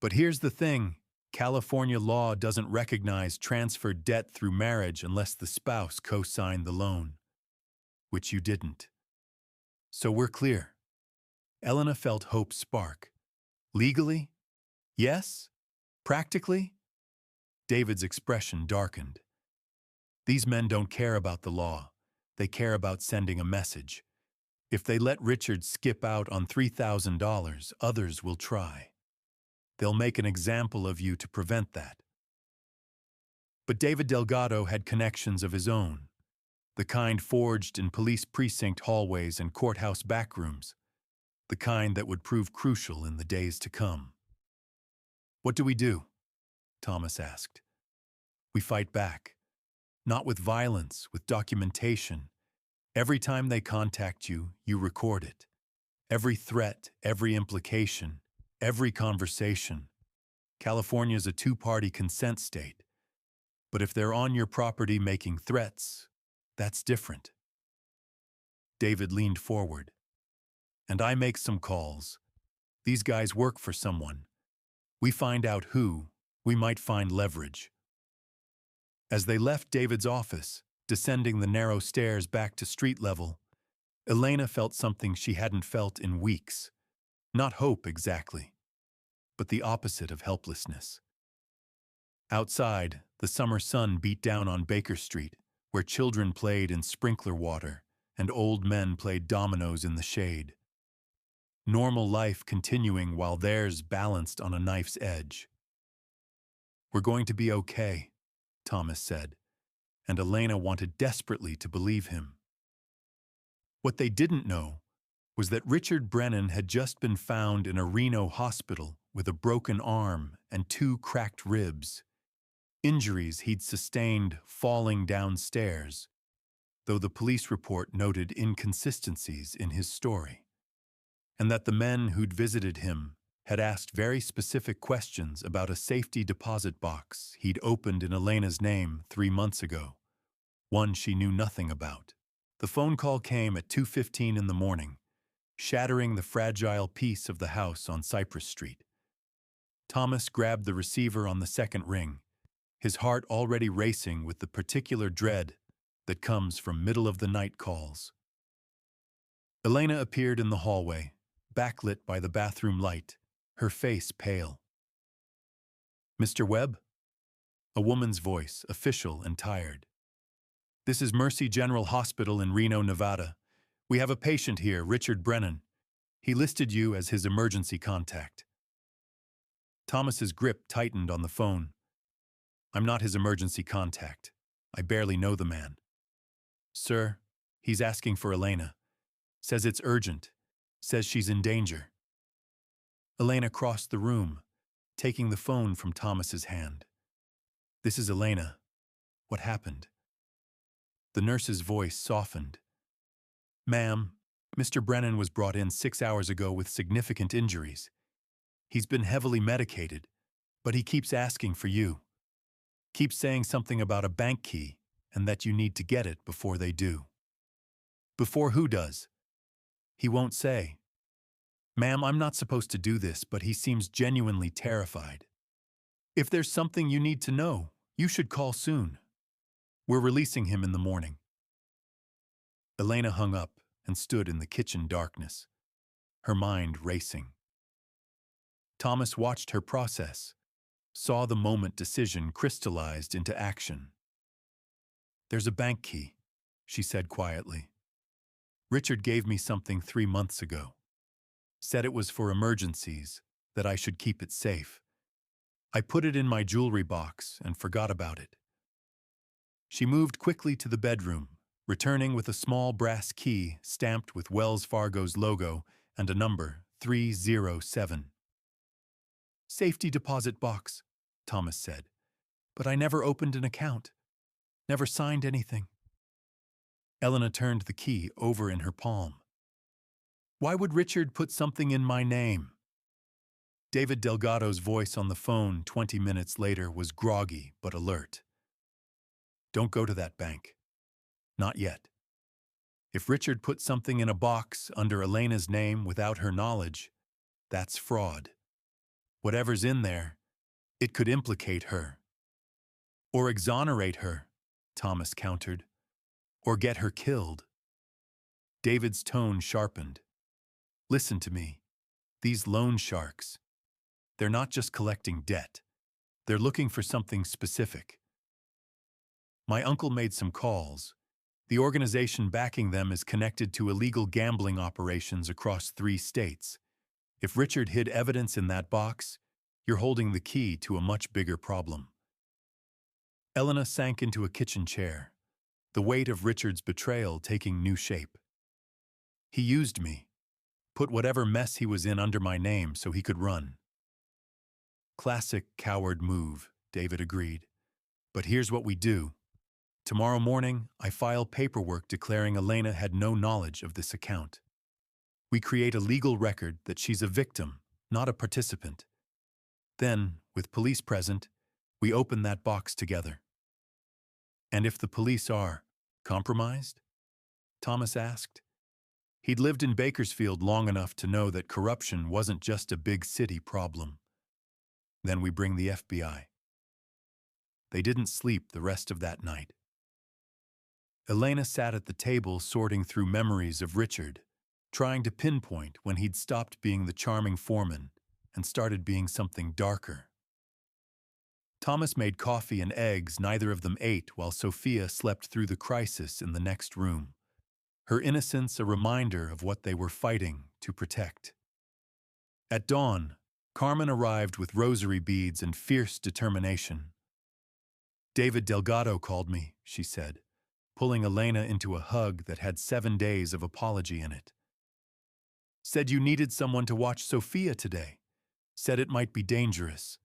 But here's the thing. California law doesn't recognize transferred debt through marriage unless the spouse co-signed the loan, which you didn't. So we're clear. Elena felt hope spark. Legally? Yes? Practically? David's expression darkened. These men don't care about the law. They care about sending a message. If they let Richard skip out on $3,000, others will try. They'll make an example of you to prevent that. But David Delgado had connections of his own, the kind forged in police precinct hallways and courthouse backrooms, the kind that would prove crucial in the days to come. What do we do? Thomas asked. We fight back. Not with violence, with documentation. Every time they contact you, you record it. Every threat, every implication, every conversation. California's a two-party consent state. But if they're on your property making threats, that's different. David leaned forward. And I make some calls. These guys work for someone. We find out who, we might find leverage. As they left David's office, descending the narrow stairs back to street level, Elena felt something she hadn't felt in weeks. Not hope exactly, but the opposite of helplessness. Outside, the summer sun beat down on Baker Street, where children played in sprinkler water and old men played dominoes in the shade. Normal life continuing while theirs balanced on a knife's edge. We're going to be okay, Thomas said, and Elena wanted desperately to believe him. What they didn't know was that Richard Brennan had just been found in a Reno hospital with a broken arm and 2 cracked ribs, injuries he'd sustained falling downstairs, though the police report noted inconsistencies in his story, and that the men who'd visited him had asked very specific questions about a safety deposit box he'd opened in Elena's name 3 months ago, one she knew nothing about. The phone call came at 2:15 in the morning, shattering the fragile peace of the house on Cypress Street. Thomas grabbed the receiver on the second ring, his heart already racing with the particular dread that comes from middle-of-the-night calls. Elena appeared in the hallway, backlit by the bathroom light, her face pale. Mr. Webb? A woman's voice, official and tired. This is Mercy General Hospital in Reno, Nevada. We have a patient here, Richard Brennan. He listed you as his emergency contact. Thomas's grip tightened on the phone. I'm not his emergency contact. I barely know the man. Sir, he's asking for Elena. Says it's urgent. Says she's in danger. Elena crossed the room, taking the phone from Thomas's hand. This is Elena. What happened? The nurse's voice softened. Ma'am, Mr. Brennan was brought in 6 hours ago with significant injuries. He's been heavily medicated, but he keeps asking for you. Keeps saying something about a bank key and that you need to get it before they do. Before who does? He won't say. Ma'am, I'm not supposed to do this, but he seems genuinely terrified. If there's something you need to know, you should call soon. We're releasing him in the morning. Elena hung up and stood in the kitchen darkness, her mind racing. Thomas watched her process, saw the moment decision crystallized into action. There's a bank key, she said quietly. Richard gave me something 3 months ago. Said it was for emergencies, that I should keep it safe. I put it in my jewelry box and forgot about it. She moved quickly to the bedroom, returning with a small brass key stamped with Wells Fargo's logo and a number 307. Safety deposit box, Thomas said. But I never opened an account. Never signed anything. Elena turned the key over in her palm. Why would Richard put something in my name? David Delgado's voice on the phone 20 minutes later was groggy but alert. Don't go to that bank. Not yet. If Richard put something in a box under Elena's name without her knowledge, that's fraud. Whatever's in there, it could implicate her. Or exonerate her, Thomas countered. Or get her killed. David's tone sharpened. Listen to me. These loan sharks, they're not just collecting debt. They're looking for something specific. My uncle made some calls. The organization backing them is connected to illegal gambling operations across 3 states. If Richard hid evidence in that box, you're holding the key to a much bigger problem. Elena sank into a kitchen chair, the weight of Richard's betrayal taking new shape. He used me, put whatever mess he was in under my name so he could run. Classic coward move, David agreed. But here's what we do. Tomorrow morning, I file paperwork declaring Elena had no knowledge of this account. We create a legal record that she's a victim, not a participant. Then, with police present, we open that box together. And if the police are compromised? Thomas asked. He'd lived in Bakersfield long enough to know that corruption wasn't just a big city problem. Then we bring the FBI. They didn't sleep the rest of that night. Elena sat at the table sorting through memories of Richard, trying to pinpoint when he'd stopped being the charming foreman and started being something darker. Thomas made coffee and eggs neither of them ate while Sophia slept through the crisis in the next room, her innocence a reminder of what they were fighting to protect. At dawn, Carmen arrived with rosary beads and fierce determination. David Delgado called me, she said, pulling Elena into a hug that had 7 days of apology in it. Said you needed someone to watch Sophia today. Said it might be dangerous.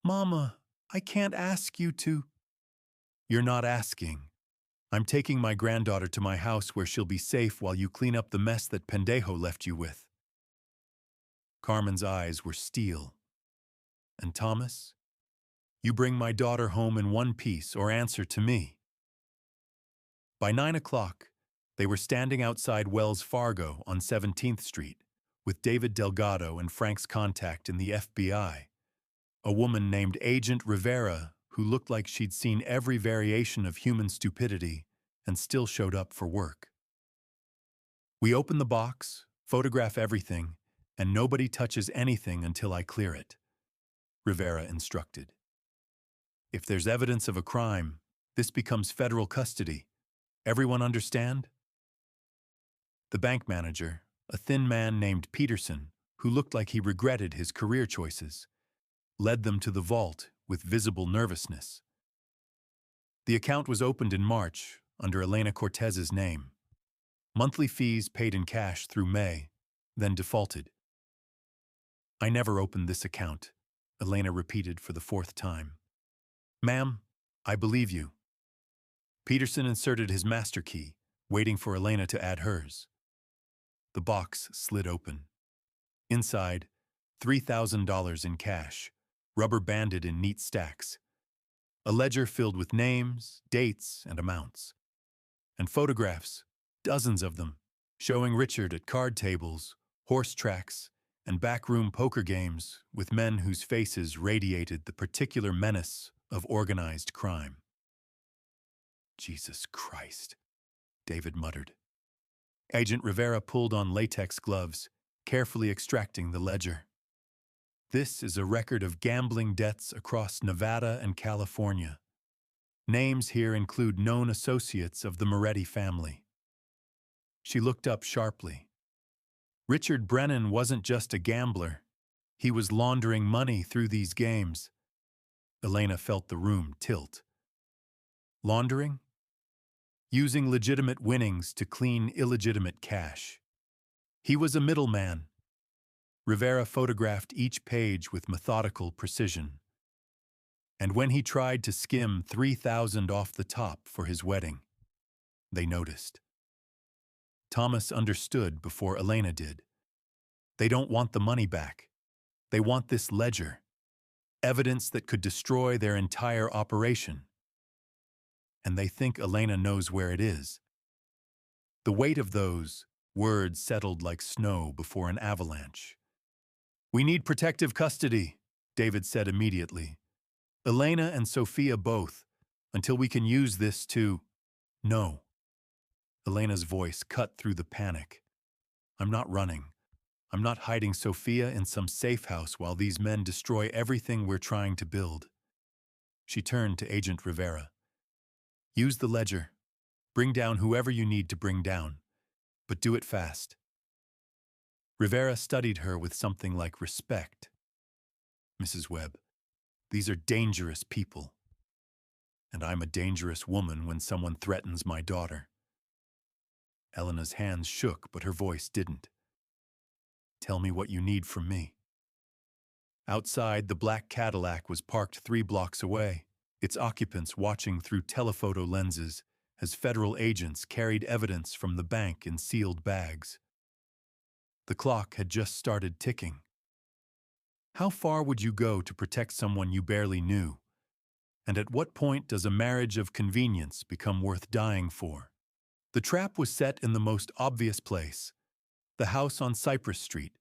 Mama, I can't ask you to. You're not asking. I'm taking my granddaughter to my house where she'll be safe while you clean up the mess that Pendejo left you with. Carmen's eyes were steel. And Thomas? You bring my daughter home in one piece or answer to me. By 9 o'clock, they were standing outside Wells Fargo on 17th Street, with David Delgado and Frank's contact in the FBI, a woman named Agent Rivera who looked like she'd seen every variation of human stupidity and still showed up for work. We open the box, photograph everything, and nobody touches anything until I clear it, Rivera instructed. If there's evidence of a crime, this becomes federal custody. Everyone understand? The bank manager, a thin man named Peterson, who looked like he regretted his career choices, led them to the vault with visible nervousness. The account was opened in March under Elena Cortez's name. Monthly fees paid in cash through May, then defaulted. I never opened this account, Elena repeated for the 4th time. Ma'am, I believe you. Peterson inserted his master key, waiting for Elena to add hers. The box slid open. Inside, $3,000 in cash, rubber-banded in neat stacks. A ledger filled with names, dates, and amounts. And photographs, dozens of them, showing Richard at card tables, horse tracks, and backroom poker games with men whose faces radiated the particular menace of organized crime. Jesus Christ, David muttered. Agent Rivera pulled on latex gloves, carefully extracting the ledger. This is a record of gambling debts across Nevada and California. Names here include known associates of the Moretti family. She looked up sharply. Richard Brennan wasn't just a gambler. He was laundering money through these games. Elena felt the room tilt. Laundering? Using legitimate winnings to clean illegitimate cash. He was a middleman. Rivera photographed each page with methodical precision. And when he tried to skim $3,000 off the top for his wedding, they noticed. Thomas understood before Elena did. They don't want the money back. They want this ledger, evidence that could destroy their entire operation. And they think Elena knows where it is. The weight of those words settled like snow before an avalanche. We need protective custody, David said immediately. Elena and Sophia both, until we can use this to... No. Elena's voice cut through the panic. I'm not running. I'm not hiding Sophia in some safe house while these men destroy everything we're trying to build. She turned to Agent Rivera. Use the ledger. Bring down whoever you need to bring down, but do it fast. Rivera studied her with something like respect. Mrs. Webb, these are dangerous people. And I'm a dangerous woman when someone threatens my daughter. Elena's hands shook, but her voice didn't. Tell me what you need from me. Outside, the black Cadillac was parked 3 blocks away, its occupants watching through telephoto lenses as federal agents carried evidence from the bank in sealed bags. The clock had just started ticking. How far would you go to protect someone you barely knew? And at what point does a marriage of convenience become worth dying for? The trap was set in the most obvious place, the house on Cypress Street,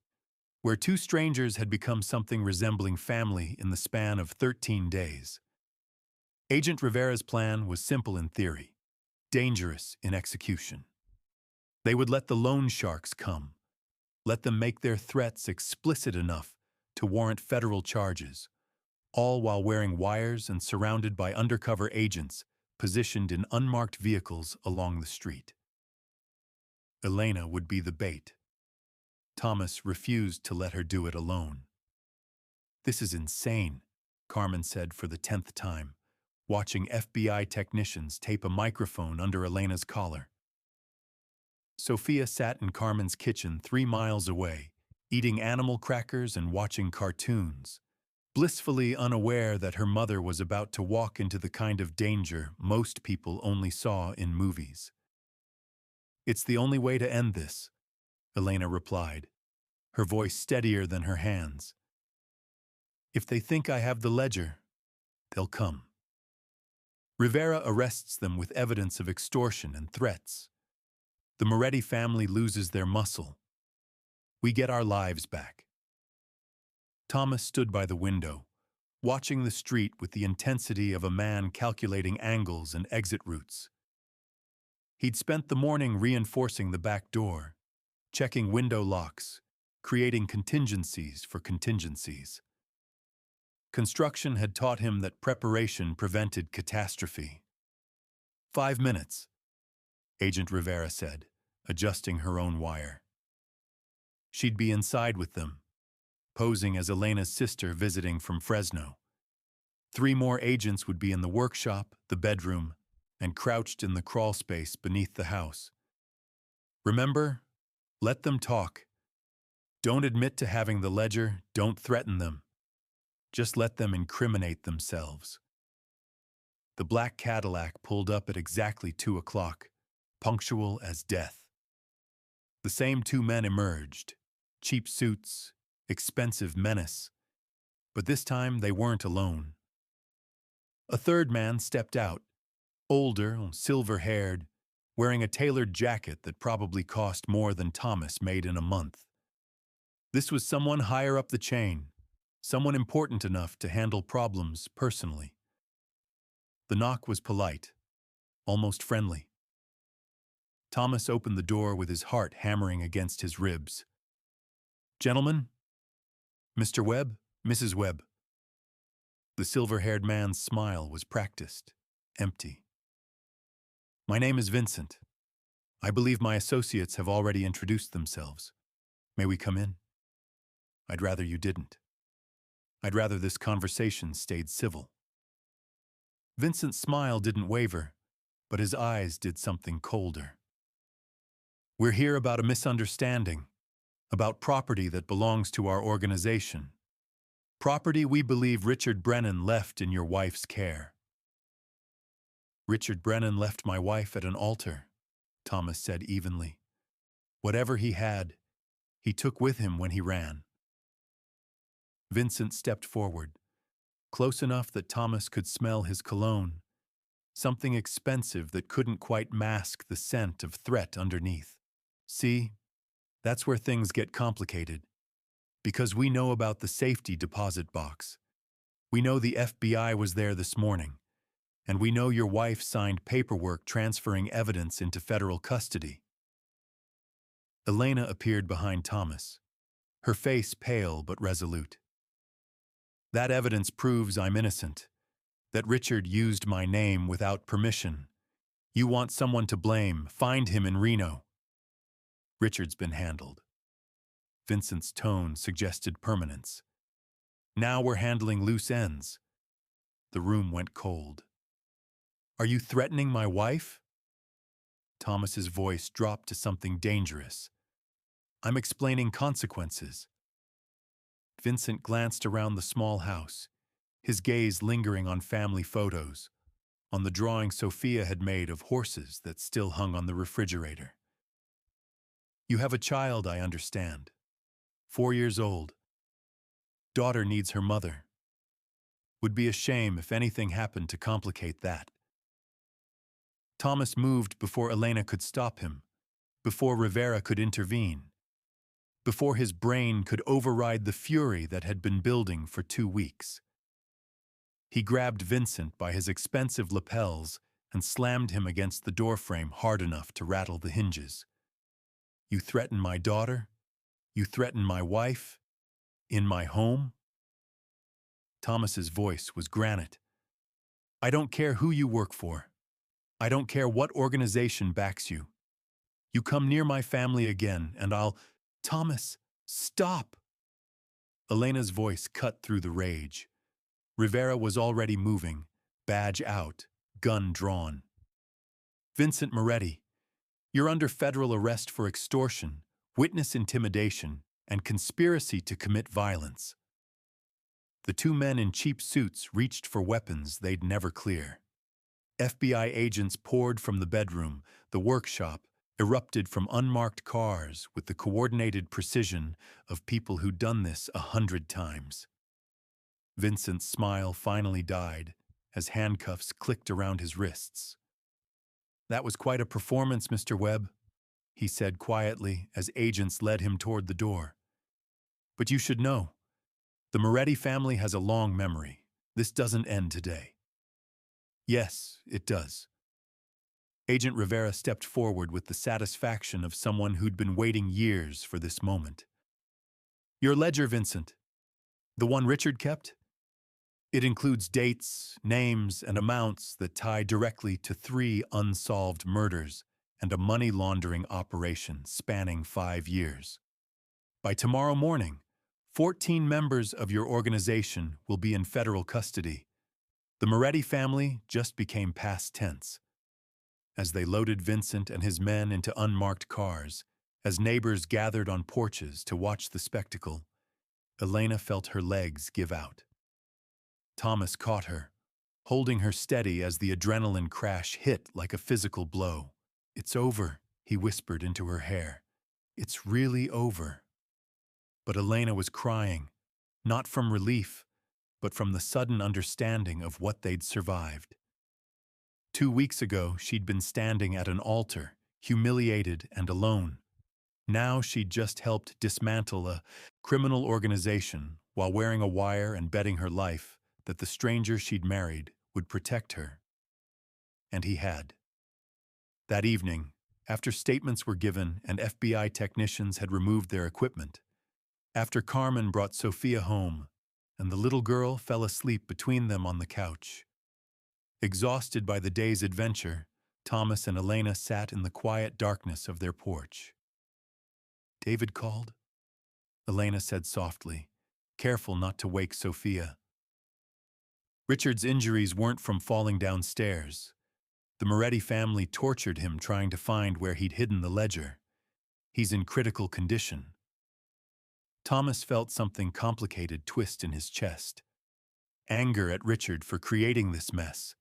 where 2 strangers had become something resembling family in the span of 13 days. Agent Rivera's plan was simple in theory, dangerous in execution. They would let the loan sharks come, let them make their threats explicit enough to warrant federal charges, all while wearing wires and surrounded by undercover agents positioned in unmarked vehicles along the street. Elena would be the bait. Thomas refused to let her do it alone. "This is insane," Carmen said for the 10th time, watching FBI technicians tape a microphone under Elena's collar. Sophia sat in Carmen's kitchen 3 miles away, eating animal crackers and watching cartoons, blissfully unaware that her mother was about to walk into the kind of danger most people only saw in movies. "It's the only way to end this," Elena replied, her voice steadier than her hands. "If they think I have the ledger, they'll come. Rivera arrests them with evidence of extortion and threats. The Moretti family loses their muscle. We get our lives back." Thomas stood by the window, watching the street with the intensity of a man calculating angles and exit routes. He'd spent the morning reinforcing the back door, checking window locks, creating contingencies for contingencies. Construction had taught him that preparation prevented catastrophe. 5 minutes, Agent Rivera said, adjusting her own wire. She'd be inside with them, posing as Elena's sister visiting from Fresno. 3 more agents would be in the workshop, the bedroom, and crouched in the crawl space beneath the house. "Remember, let them talk. Don't admit to having the ledger, don't threaten them. Just let them incriminate themselves." The black Cadillac pulled up at exactly 2 o'clock, punctual as death. The same 2 men emerged, cheap suits, expensive menace. But this time they weren't alone. A 3rd man stepped out, older, silver-haired, wearing a tailored jacket that probably cost more than Thomas made in a month. This was someone higher up the chain, someone important enough to handle problems personally. The knock was polite, almost friendly. Thomas opened the door with his heart hammering against his ribs. "Gentlemen? Mr. Webb, Mrs. Webb." The silver-haired man's smile was practiced, empty. "My name is Vincent. I believe my associates have already introduced themselves. May we come in? I'd rather you didn't. I'd rather this conversation stayed civil." Vincent's smile didn't waver, but his eyes did something colder. "We're here about a misunderstanding, about property that belongs to our organization. Property we believe Richard Brennan left in your wife's care." "Richard Brennan left my wife at an altar," Thomas said evenly. "Whatever he had, he took with him when he ran." Vincent stepped forward, close enough that Thomas could smell his cologne, something expensive that couldn't quite mask the scent of threat underneath. "See, that's where things get complicated. Because we know about the safety deposit box. We know the FBI was there this morning, and we know your wife signed paperwork transferring evidence into federal custody." Elena appeared behind Thomas, her face pale but resolute. "That evidence proves I'm innocent, that Richard used my name without permission. You want someone to blame, find him in Reno." "Richard's been handled." Vincent's tone suggested permanence. "Now we're handling loose ends." The room went cold. "Are you threatening my wife?" Thomas's voice dropped to something dangerous. "I'm explaining consequences." Vincent glanced around the small house, his gaze lingering on family photos, on the drawing Sophia had made of horses that still hung on the refrigerator. You have a child, I understand. 4 years old. Daughter needs her mother. Would be a shame if anything happened to complicate that. Thomas moved before Elena could stop him, before Rivera could intervene, before his brain could override the fury that had been building for 2 weeks. He grabbed Vincent by his expensive lapels and slammed him against the doorframe hard enough to rattle the hinges. You threaten my daughter? You threaten my wife? In my home? Thomas's voice was granite. I don't care who you work for. I don't care what organization backs you. You come near my family again, and I'll— Thomas, stop! Elena's voice cut through the rage. Rivera was already moving, badge out, gun drawn. Vincent Moretti, you're under federal arrest for extortion, witness intimidation, and conspiracy to commit violence. The 2 men in cheap suits reached for weapons they'd never clear. FBI agents poured from the bedroom, the workshop, erupted from unmarked cars with the coordinated precision of people who'd done this 100 times. Vincent's smile finally died as handcuffs clicked around his wrists. That was quite a performance, Mr. Webb, he said quietly as agents led him toward the door. But you should know, the Moretti family has a long memory. This doesn't end today. Yes, it does. Agent Rivera stepped forward with the satisfaction of someone who'd been waiting years for this moment. Your ledger, Vincent. The one Richard kept? It includes dates, names, and amounts that tie directly to 3 unsolved murders and a money laundering operation spanning 5 years. By tomorrow morning, 14 members of your organization will be in federal custody. The Moretti family just became past tense. As they loaded Vincent and his men into unmarked cars, as neighbors gathered on porches to watch the spectacle, Elena felt her legs give out. Thomas caught her, holding her steady as the adrenaline crash hit like a physical blow. It's over, he whispered into her hair. It's really over. But Elena was crying, not from relief, but from the sudden understanding of what they'd survived. 2 weeks ago, she'd been standing at an altar, humiliated and alone. Now she'd just helped dismantle a criminal organization while wearing a wire and betting her life that the stranger she'd married would protect her. And he had. That evening, after statements were given and FBI technicians had removed their equipment, after Carmen brought Sophia home and the little girl fell asleep between them on the couch, exhausted by the day's adventure, Thomas and Elena sat in the quiet darkness of their porch. David called? Elena said softly, careful not to wake Sophia. Richard's injuries weren't from falling downstairs. The Moretti family tortured him trying to find where he'd hidden the ledger. He's in critical condition. Thomas felt something complicated twist in his chest. Anger at Richard for creating this mess.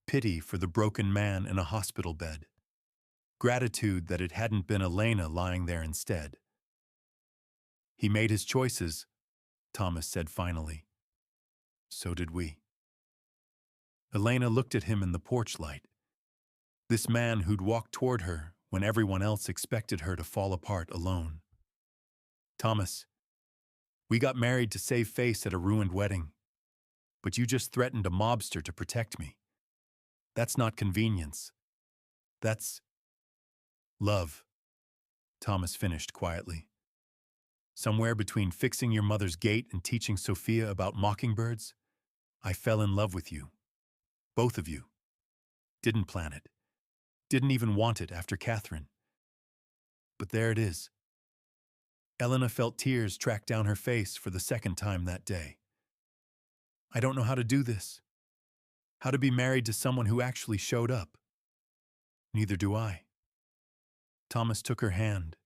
Pity for the broken man in a hospital bed. Gratitude that it hadn't been Elena lying there instead. He made his choices, Thomas said finally. So did we. Elena looked at him in the porch light. This man who'd walked toward her when everyone else expected her to fall apart alone. Thomas, we got married to save face at a ruined wedding, but you just threatened a mobster to protect me. That's not convenience. That's love, Thomas finished quietly. Somewhere between fixing your mother's gate and teaching Sophia about mockingbirds, I fell in love with you. Both of you. Didn't plan it. Didn't even want it after Catherine. But there it is. Elena felt tears track down her face for the second time that day. I don't know how to do this. How to be married to someone who actually showed up. Neither do I. Thomas took her hand.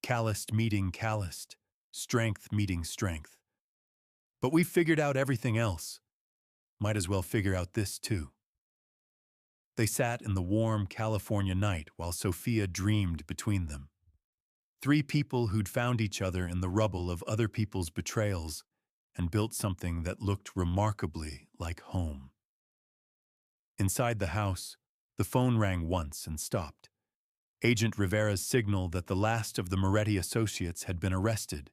Calloused meeting calloused. Strength meeting strength. But we've figured out everything else. Might as well figure out this too. They sat in the warm California night while Sophia dreamed between them. Three people who'd found each other in the rubble of other people's betrayals and built something that looked remarkably like home. Inside the house, the phone rang once and stopped. Agent Rivera's signal that the last of the Moretti associates had been arrested,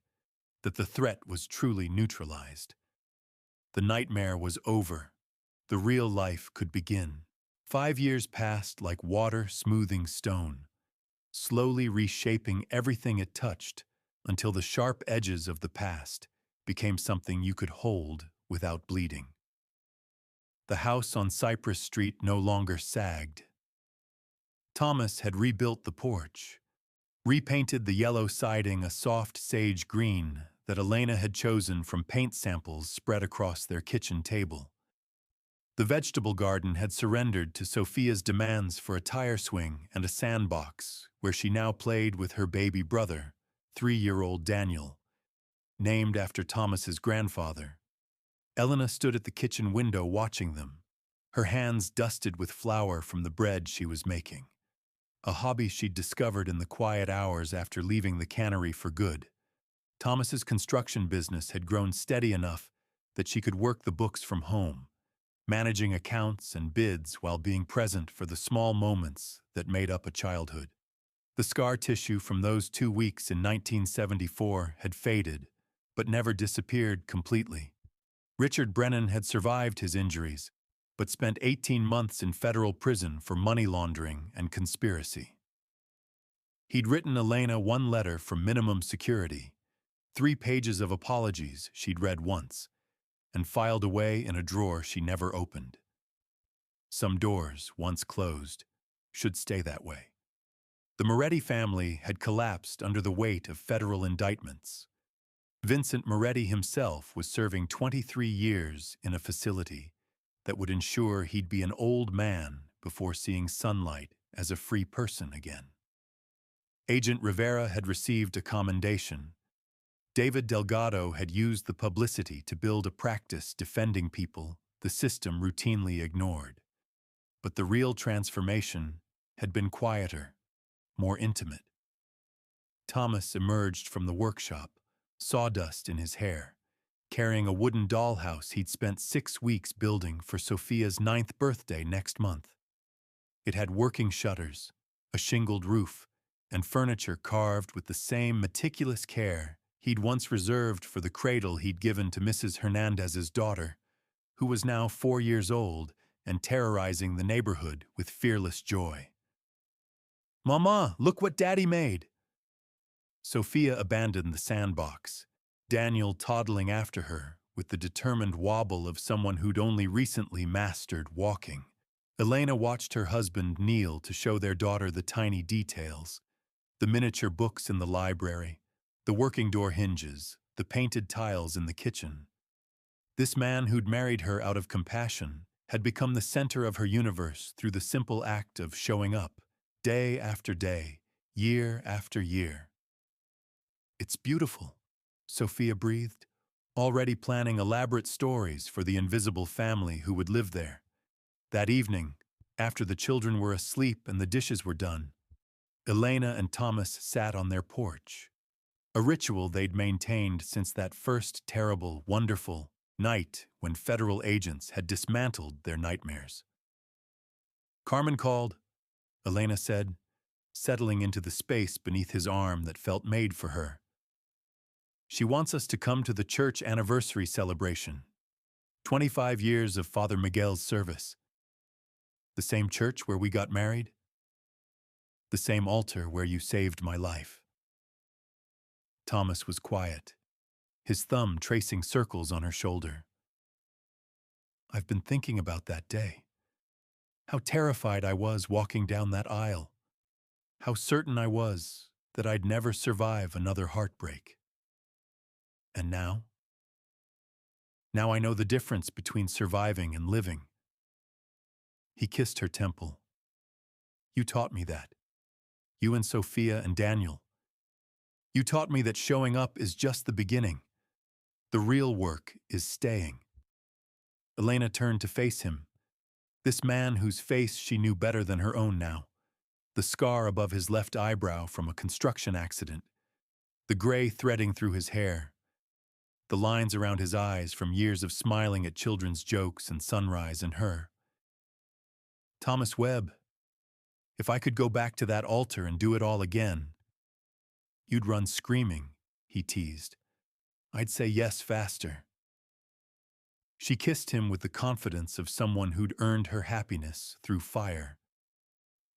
that the threat was truly neutralized. The nightmare was over. The real life could begin. 5 years passed like water smoothing stone, slowly reshaping everything it touched until the sharp edges of the past became something you could hold without bleeding. The house on Cypress Street no longer sagged. Thomas had rebuilt the porch, repainted the yellow siding a soft sage green that Elena had chosen from paint samples spread across their kitchen table. The vegetable garden had surrendered to Sophia's demands for a tire swing and a sandbox, where she now played with her baby brother, 3-year-old Daniel, named after Thomas's grandfather. Elena stood at the kitchen window watching them, her hands dusted with flour from the bread she was making, a hobby she'd discovered in the quiet hours after leaving the cannery for good. Thomas's construction business had grown steady enough that she could work the books from home, managing accounts and bids while being present for the small moments that made up a childhood. The scar tissue from those 2 weeks in 1974 had faded, but never disappeared completely. Richard Brennan had survived his injuries, but spent 18 months in federal prison for money laundering and conspiracy. He'd written Elena one letter from minimum security, 3 pages of apologies she'd read once, and filed away in a drawer she never opened. Some doors, once closed, should stay that way. The Moretti family had collapsed under the weight of federal indictments. Vincent Moretti himself was serving 23 years in a facility that would ensure he'd be an old man before seeing sunlight as a free person again. Agent Rivera had received a commendation. David Delgado had used the publicity to build a practice defending people the system routinely ignored. But the real transformation had been quieter, more intimate. Thomas emerged from the workshop, sawdust in his hair, carrying a wooden dollhouse he'd spent 6 weeks building for Sophia's 9th birthday next month. It had working shutters, a shingled roof, and furniture carved with the same meticulous care he'd once reserved for the cradle he'd given to Mrs. Hernandez's daughter, who was now 4 years old and terrorizing the neighborhood with fearless joy. "Mama, look what Daddy made!" Sophia abandoned the sandbox, Daniel toddling after her with the determined wobble of someone who'd only recently mastered walking. Elena watched her husband kneel to show their daughter the tiny details, the miniature books in the library, the working door hinges, the painted tiles in the kitchen. This man who'd married her out of compassion had become the center of her universe through the simple act of showing up, day after day, year after year. "It's beautiful," Sophia breathed, already planning elaborate stories for the invisible family who would live there. That evening, after the children were asleep and the dishes were done, Elena and Thomas sat on their porch, a ritual they'd maintained since that first terrible, wonderful night when federal agents had dismantled their nightmares. "Carmen called," Elena said, settling into the space beneath his arm that felt made for her. "She wants us to come to the church anniversary celebration. 25 years of Father Miguel's service. The same church where we got married? The same altar where you saved my life." Thomas was quiet, his thumb tracing circles on her shoulder. "I've been thinking about that day. How terrified I was walking down that aisle. How certain I was that I'd never survive another heartbreak. And now? Now I know the difference between surviving and living." He kissed her temple. "You taught me that. You and Sophia and Daniel. You taught me that showing up is just the beginning. The real work is staying. Elena turned to face him, this man whose face she knew better than her own now, the scar above his left eyebrow from a construction accident, the gray threading through his hair, the lines around his eyes from years of smiling at children's jokes and sunrise and her. Thomas Webb, if I could go back to that altar and do it all again, you'd run screaming, he teased. I'd say yes faster. She kissed him with the confidence of someone who'd earned her happiness through fire.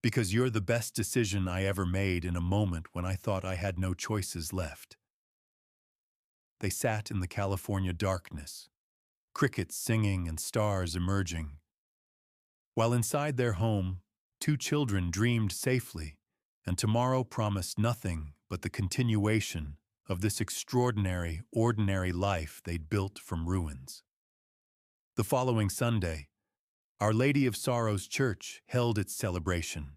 Because you're the best decision I ever made in a moment when I thought I had no choices left. They sat in the California darkness, crickets singing and stars emerging. While inside their home, two children dreamed safely, and tomorrow promised nothing but the continuation of this extraordinary, ordinary life they'd built from ruins. The following Sunday, Our Lady of Sorrows Church held its celebration,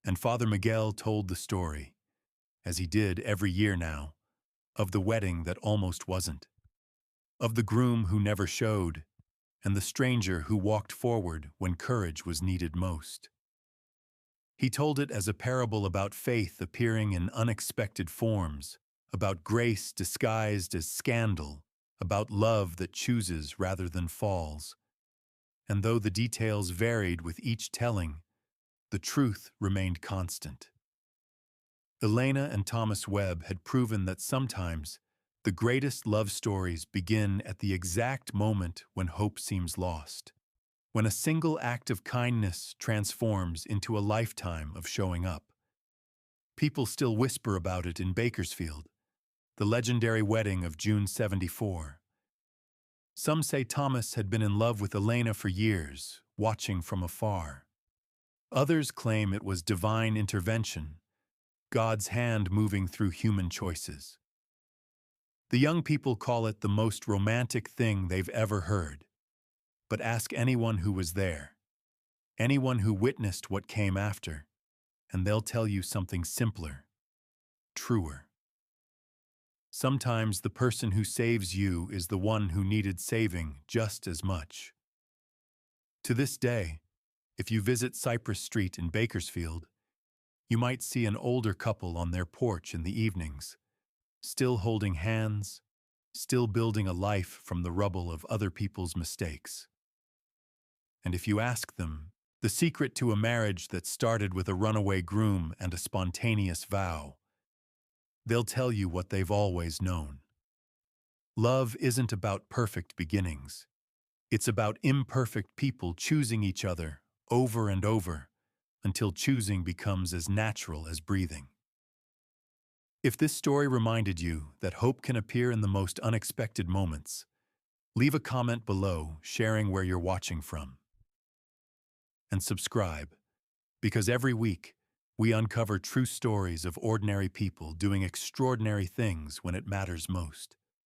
and Father Miguel told the story, as he did every year now, of the wedding that almost wasn't, of the groom who never showed, and the stranger who walked forward when courage was needed most. He told it as a parable about faith appearing in unexpected forms, about grace disguised as scandal, about love that chooses rather than falls. And though the details varied with each telling, the truth remained constant. Elena and Thomas Webb had proven that sometimes the greatest love stories begin at the exact moment when hope seems lost, when a single act of kindness transforms into a lifetime of showing up. People still whisper about it in Bakersfield, the legendary wedding of June '74. Some say Thomas had been in love with Elena for years, watching from afar. Others claim it was divine intervention, God's hand moving through human choices. The young people call it the most romantic thing they've ever heard. But ask anyone who was there, anyone who witnessed what came after, and they'll tell you something simpler, truer. Sometimes the person who saves you is the one who needed saving just as much. To this day, if you visit Cypress Street in Bakersfield, you might see an older couple on their porch in the evenings, still holding hands, still building a life from the rubble of other people's mistakes. And if you ask them, the secret to a marriage that started with a runaway groom and a spontaneous vow, they'll tell you what they've always known. Love isn't about perfect beginnings. It's about imperfect people choosing each other over and over until choosing becomes as natural as breathing. If this story reminded you that hope can appear in the most unexpected moments, leave a comment below sharing where you're watching from. And subscribe, because every week we uncover true stories of ordinary people doing extraordinary things when it matters most.